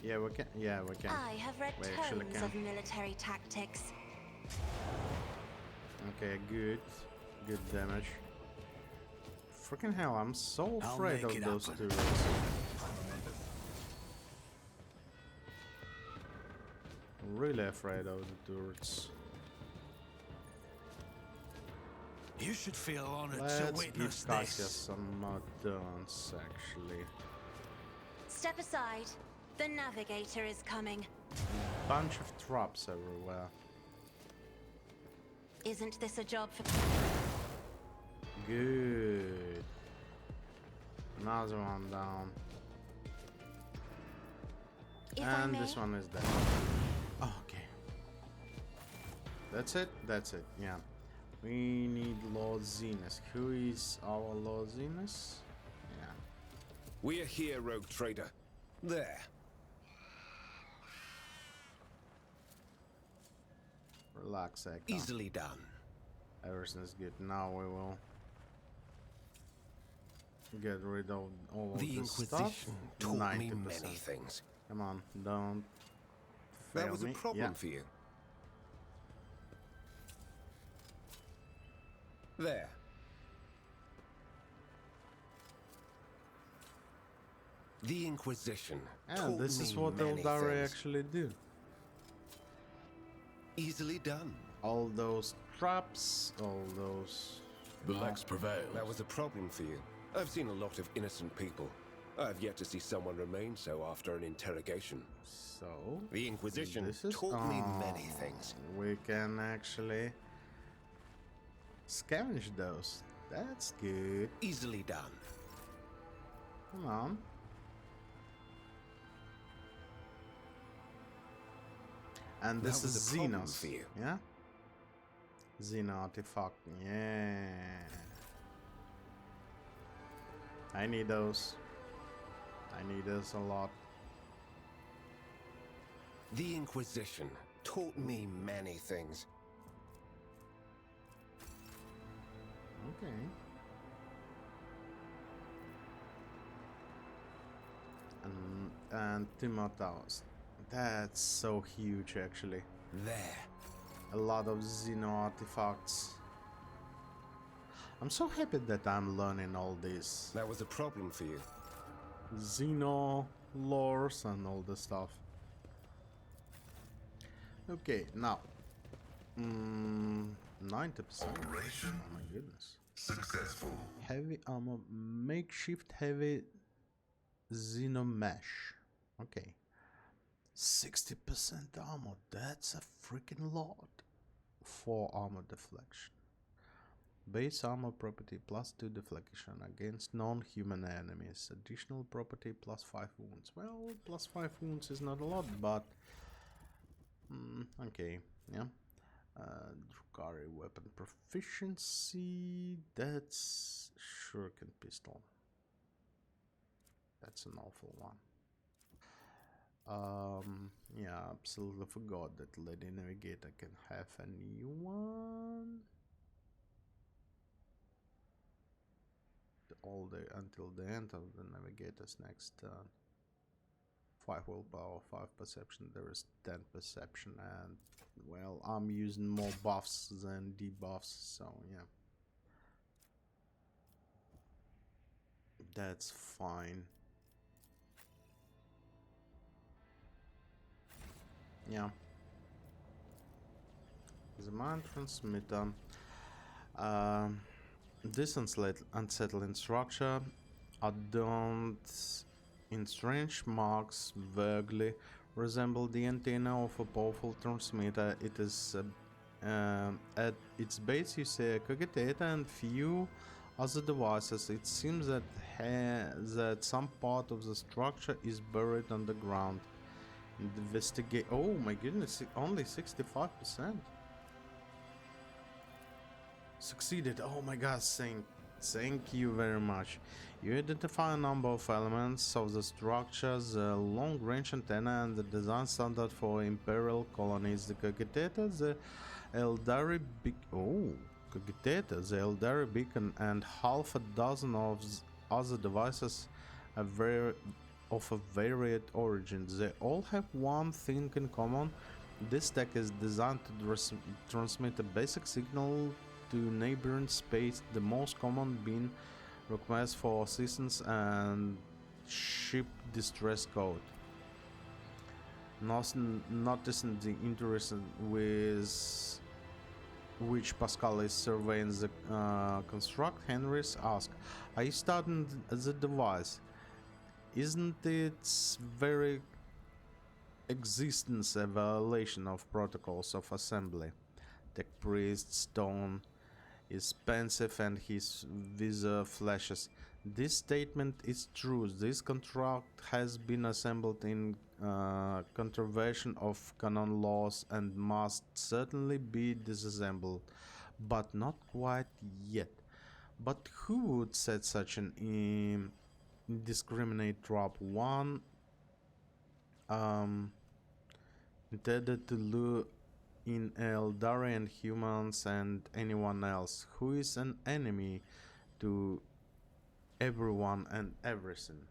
Yeah, we can. Yeah, we can. I have read We actually tomes can. of military tactics. Okay, good. Good damage. Freaking hell, I'm so I'll afraid make of it those happen. turrets. Really afraid of the turrets. You should feel honored to Let's witness give Katya this. some dance, actually. Step aside. The navigator is coming. Bunch of traps everywhere. Isn't this a job for... Good. Another one down. If I And may? this one is dead. Oh, okay. That's it? That's it, yeah. We need Lord Zenus. Who is our Lord Zenus? Yeah. We are here, rogue trader. There. Relax, Echo. Easily done. Everything's good. Now we will get rid of all of The this stuff. Inquisition taught me 90%. many things. Come on, don't That fail was a me. problem Yeah. for you. There. The Inquisition And taught this is me what many Eldari things. actually do. Easily done. All those traps, all those... The Lex prevailed. That was a problem for you. I've seen a lot of innocent people. I've yet to see someone remain so after an interrogation. So The Inquisition this is taught me many things. we can actually scavenge those. That's good. Easily done. Come on. And this That was is a problem Xenos for you. yeah? Xeno artifact, yeah. I need those. I need those a lot. The Inquisition taught me many things. Okay. And Timotheus. That's so huge actually. There. A lot of Xeno artifacts. I'm so happy that I'm learning all this. That was a problem for you. Xeno lores and all the stuff. Okay, now 90%. Operation Oh my goodness. successful. Heavy armor, makeshift heavy Xeno mesh. Okay. 60% armor. That's a freaking lot. 4 armor deflection. Base armor property +2 deflection against non-human enemies. Additional property +5 wounds. Well, +5 wounds is not a lot, but okay, yeah. Drukari weapon proficiency. That's shuriken pistol. That's an awful one. Yeah, absolutely forgot that Lady Navigator can have a new one. All day until the end of the Navigator's next turn. 5 willpower, 5 perception. There is 10 perception, and well, I'm using more buffs than debuffs, so yeah. That's fine. Yeah. The mind transmitter. This unsettling structure adorned in strange marks vaguely resemble the antenna of a powerful transmitter. It is at its base you see a cogitator and few other devices. It seems that that some part of the structure is buried underground. Investigate. Oh my goodness! Only 65%. Succeeded. Oh my god, thank you very much. You identify a number of elements of the structure, the long-range antenna and the design standard for imperial colonies. The cogitator, the Eldari beacon and half a dozen of other devices of a varied origin. They all have one thing in common. This tech is designed to transmit a basic signal to neighboring space, the most common being requests for assistance and ship distress code. Noticing the interest with which Pascal is surveying the construct, Henry's asked, "Are you starting the device? Isn't its very existence a violation of protocols of assembly?" The priest's tone is pensive and his visor flashes. "This statement is true. This contract has been assembled in contravention of canon laws and must certainly be disassembled, but not quite yet. But who would set such an indiscriminate trap? One intended to lure in Eldarian humans and anyone else who is an enemy to everyone and everything."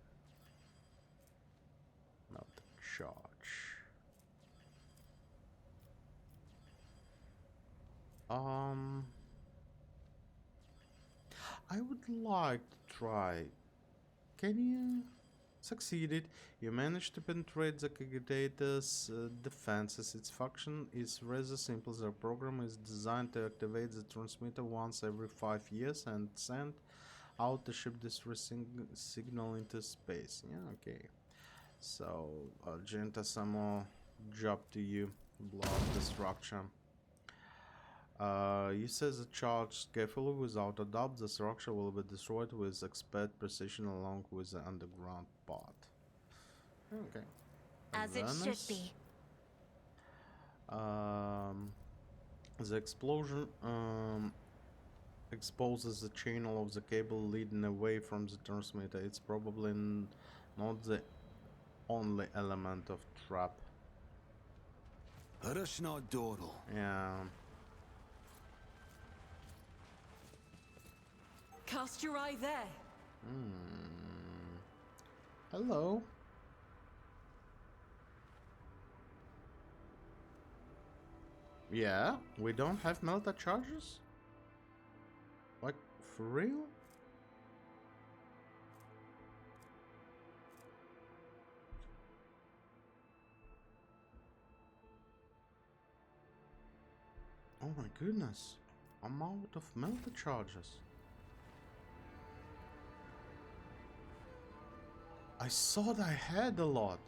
Not the charge. I would like to try. Can you? Succeeded. You managed to penetrate the cogitator's defenses. Its function is rather simple. The program is designed to activate the transmitter once every 5 years and send out the ship distress signal into space. Yeah, okay. So, Argenta, some more job to you. Blow up the structure. You says the charge carefully. Without a doubt, the structure will be destroyed with expert precision along with the underground part. Okay. As it should be. The explosion exposes the channel of the cable leading away from the transmitter. It's probably not the only element of trap. Rush not dawdle. Yeah. Cast your eye there. Hello. Yeah, we don't have melta charges? Like, for real? Oh my goodness. I'm out of melta charges. I thought I had a lot.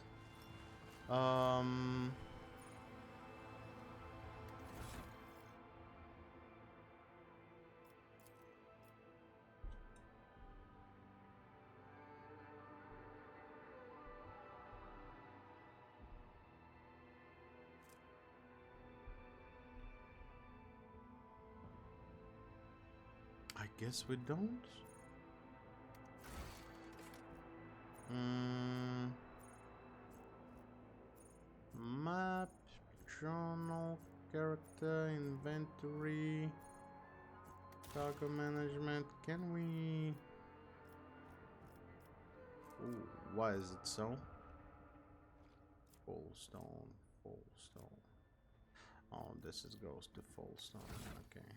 I guess we don't. Map, journal, character, inventory, cargo management. Can we? Ooh, why is it so? Full stone, full stone. Oh, this is goes to full stone. Okay.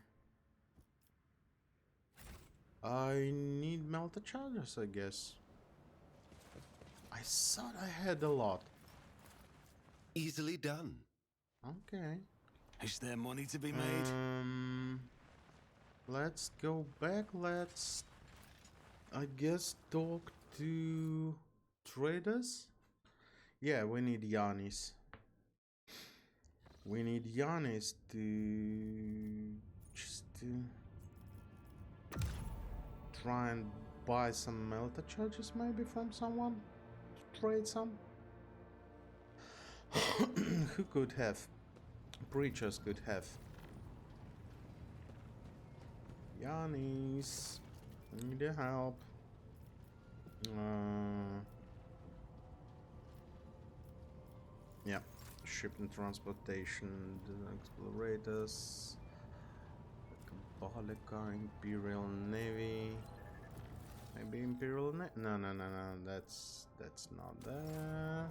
I need melta charges, I guess. I thought I had a lot. Easily done. Okay. Is there money to be made? Let's go back. Let's, I guess, talk to traders. Yeah, we need Yanis. We need Yanis to just to try and buy some melta charges maybe from someone to trade some. Who could have? Preachers could have. Yanis, I need your help. Yeah, ship and transportation, the explorators, Kabalika, Imperial Navy. Maybe Imperial Navy? No, that's not there.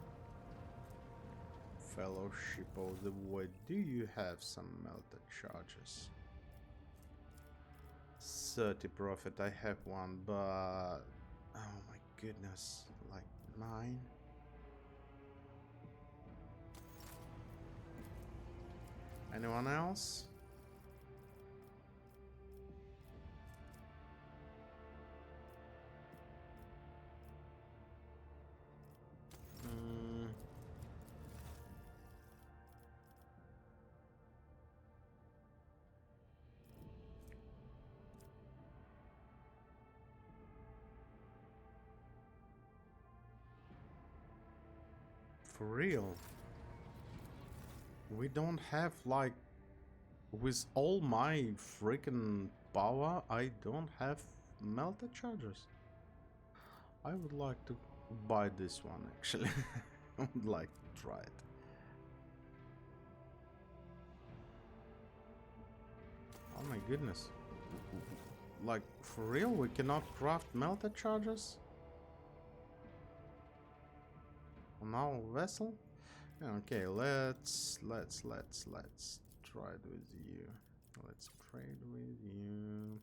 Fellowship of the Void. Do you have some melted charges? 30 profit. I have one, but oh my goodness, like 9. Anyone else? For real? We don't have, like, with all my freaking power, I don't have melted chargers. I would like to buy this one, actually. I would like to try it. Oh my goodness. Like, for real, we cannot craft melted chargers on our vessel? Okay, let's try it with you. Let's trade with you.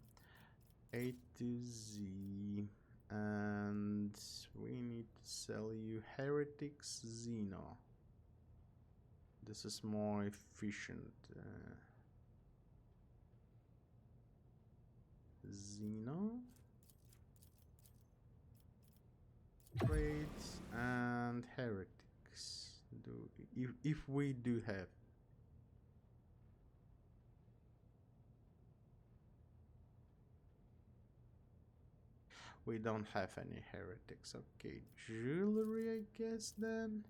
A to Z, and we need to sell you Heretics Xeno. This is more efficient. Xeno. trades and heretics. If we do have. We don't have any heretics. Okay, jewelry, I guess then.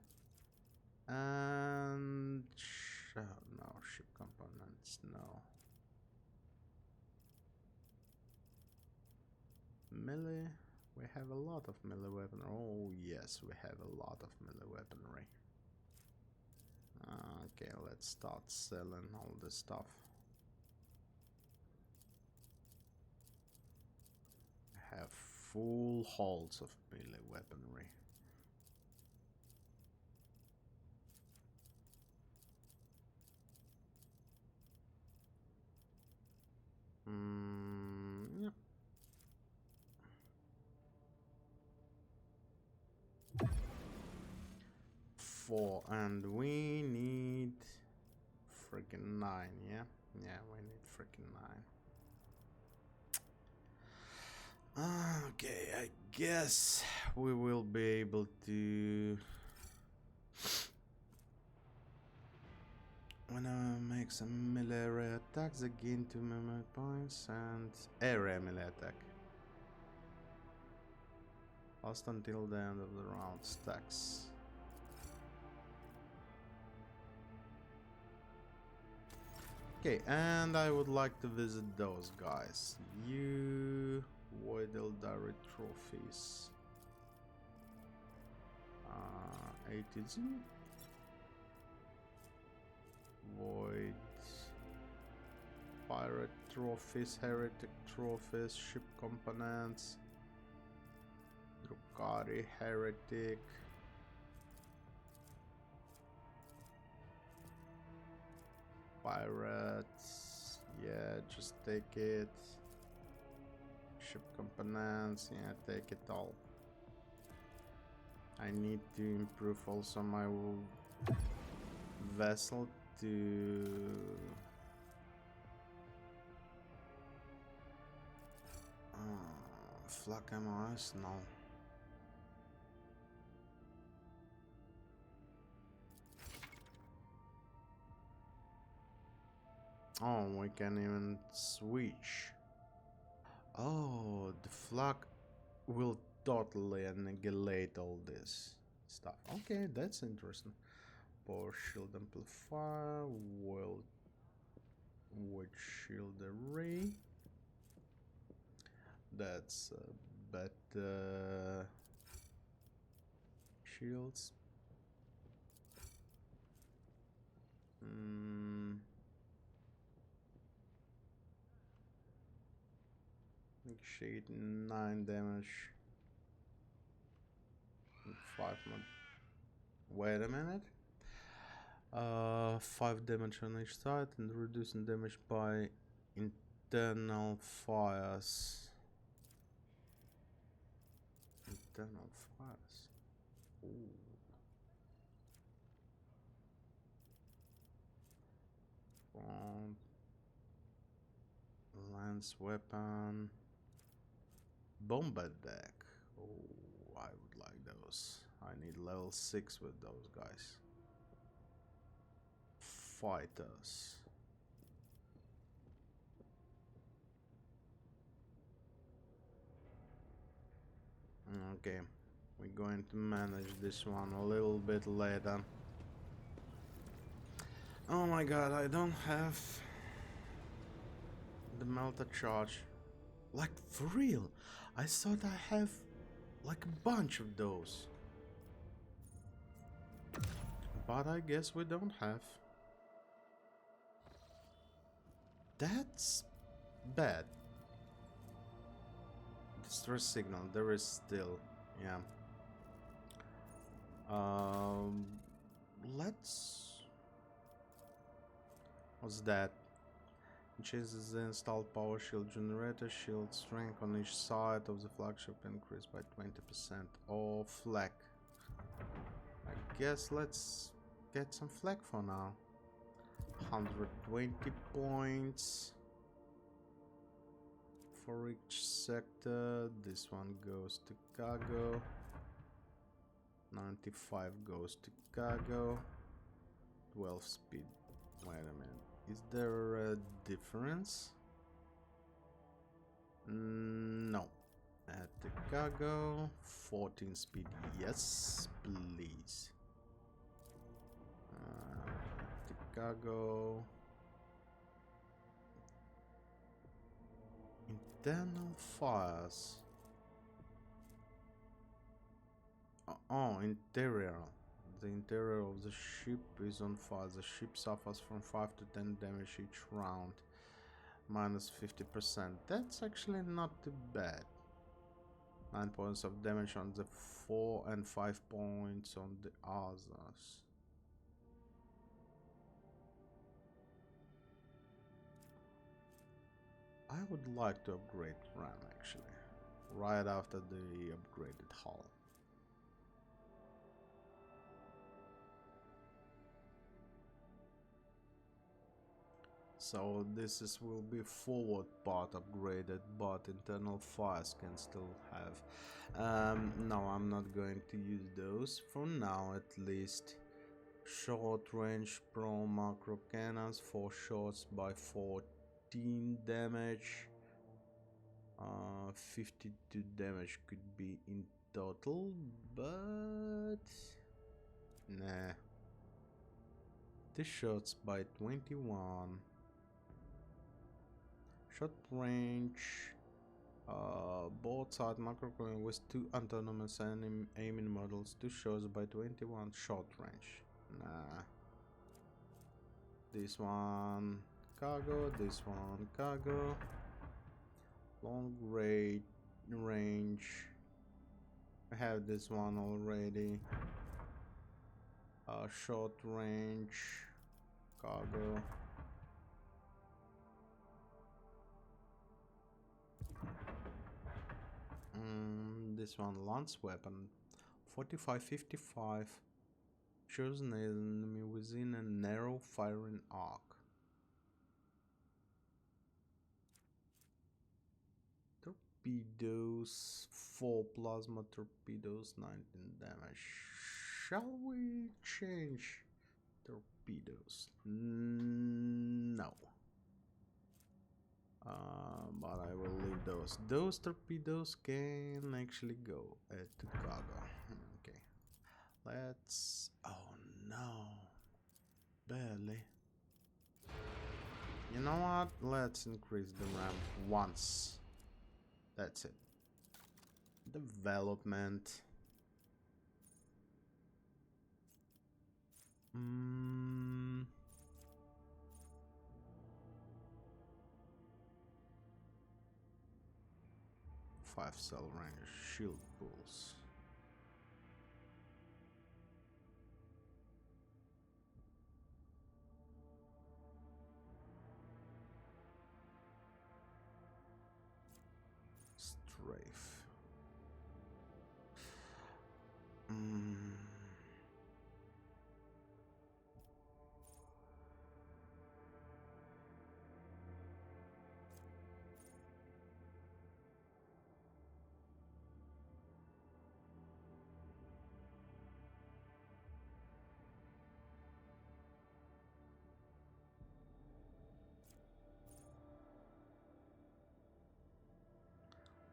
And no, ship components, no. Melee, we have a lot of melee weaponry. Oh yes, we have a lot of melee weaponry. Okay, let's start selling all this stuff. I have full holds of melee weaponry. Yep. 4, and we need freaking 9, yeah? Yeah, we need freaking 9. Okay, I guess we will be able to when I make some melee area attacks, I gain 2 melee points and area melee attack. Last until the end of the round stacks. Okay, and I would like to visit those guys. You Voidaldari trophies. 82. Void pirate trophies, heretic trophies, ship components, Drukari heretic, pirates, yeah, just take it. Ship components, yeah, take it all. I need to improve also my vessel to flak MRS, no. Oh, we can even switch. Oh, the flak will totally annihilate all this stuff. Okay, that's interesting. Power shield amplifier, void shield array. That's better shields. Shade 9 damage. 5 more. Wait a minute. 5 damage on each side and reducing damage by internal fires. Internal fires. Ooh. Front. Lance weapon. Bomber deck. Oh, I would like those. I need level 6 with those guys. Fighters. Okay, we're going to manage this one a little bit later. Oh my god, I don't have the melter charge. Like, for real, I thought I have like a bunch of those. But I guess we don't have. That's bad. Distress signal, there is still, yeah. Let's... What's that? Changes the installed power shield generator. Shield strength on each side of the flagship increased by 20%. Or flak. I guess let's get some flak for now. 120 points for each sector. This one goes to cargo. 95 goes to cargo. 12 speed. Wait a minute. Is there a difference? No. At the cargo. 14 speed. Yes, please. At the cargo. Internal fires. Oh, interior. The interior of the ship is on fire. The ship suffers from 5 to 10 damage each round. Minus 50%. That's actually not too bad. 9 points of damage on the 4 and 5 points on the others. I would like to upgrade RAM actually. Right after the upgraded hull. So this will be forward part upgraded, but internal fires can still have. No, I'm not going to use those for now at least. Short range pro macro cannons, 4 shots by 14 damage. 52 damage could be in total, but nah. 2 shots by 21. Short range, both side macro with 2 autonomous aiming models, 2 shots by 21 short range. Nah. This one cargo, this one cargo. Long range. I have this one already. Short range cargo. This one lance weapon 45-55 shows an enemy within a narrow firing arc. Torpedoes, 4 plasma torpedoes, 19 damage. Shall we change torpedoes? No. But I will leave those. Those torpedoes can actually go at the cargo. Okay. Let's... Oh no. Barely. You know what? Let's increase the RAM once. That's it. Development. 5-cell range shield pulls. Strafe.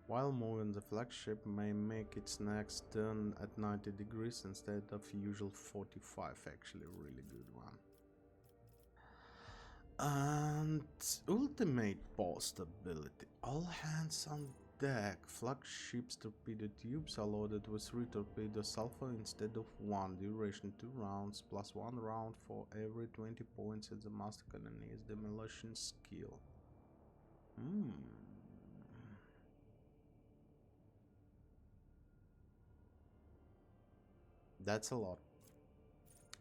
While moving, the flagship may make its next turn at 90 degrees instead of usual 45, actually a really good one. And ultimate post ability. All hands on deck. Flagship's torpedo tubes are loaded with 3 torpedo sulfur instead of 1. Duration 2 rounds plus 1 round for every 20 points at the master colony's demolition skill. That's a lot.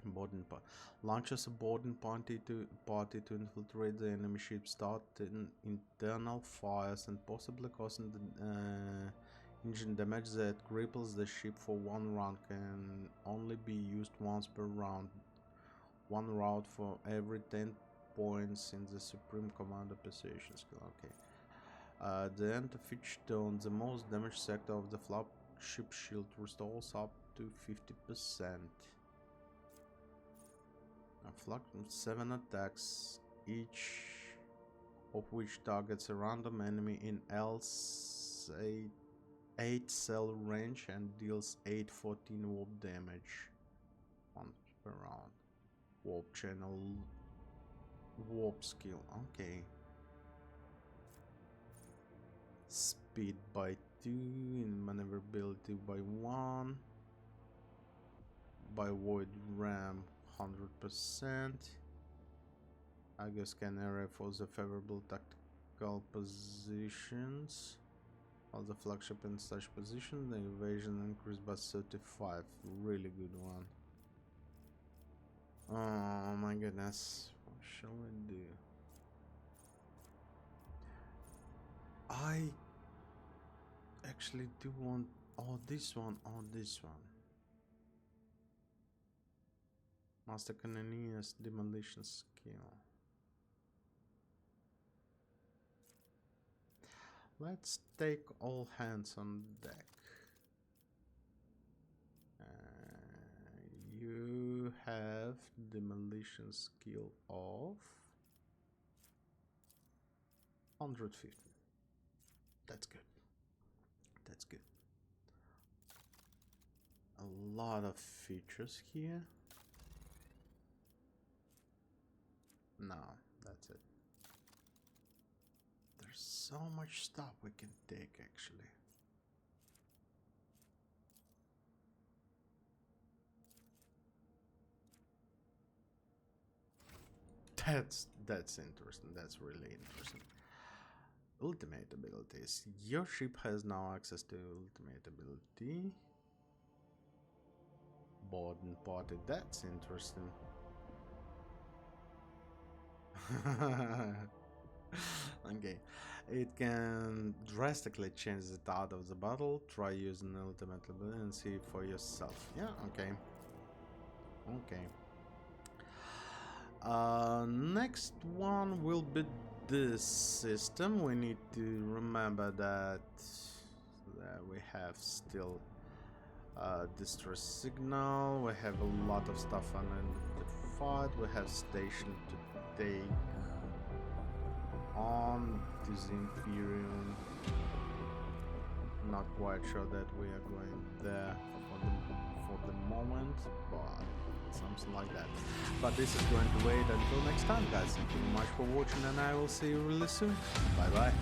Boarding launches a boarding party to infiltrate the enemy ship, start internal fires, and possibly causing the engine damage that cripples the ship for 1 round. Can only be used once per round. 1 round for every 10 points in the Supreme Commander position skill. Okay. At the end of each turn, the most damaged sector of the flagship shield restores up to to 50%. A flux from 7 attacks, each of which targets a random enemy in L's 8 cell range and deals 814 warp damage once per round. Warp channel, warp skill, okay. Speed by 2, and maneuverability by 1. By void ram 100%. I guess can area for the favorable tactical positions. All the flagship in such position, the evasion increased by 35. Really good one. Oh my goodness. What shall we do? I actually do want this one or this one. Master Cannoneer's demolition skill. Let's take all hands on deck. You have demolition skill of 150. That's good. That's good. A lot of features here. No, that's it. There's so much stuff we can take actually. That's interesting. That's really interesting. Ultimate abilities. Your ship has now access to ultimate ability. Boarding party. That's interesting. Okay. It can drastically change the start of the battle. Try using ultimate ability and see for yourself. Yeah, okay. Okay. Next one will be this system. We need to remember that we have still distress signal. We have a lot of stuff unidentified. We have station to take on this Imperium. Not quite sure that we are going there for the moment, but something like that. But this is going to wait until next time, guys. Thank you very much for watching, and I will see you really soon. Bye bye.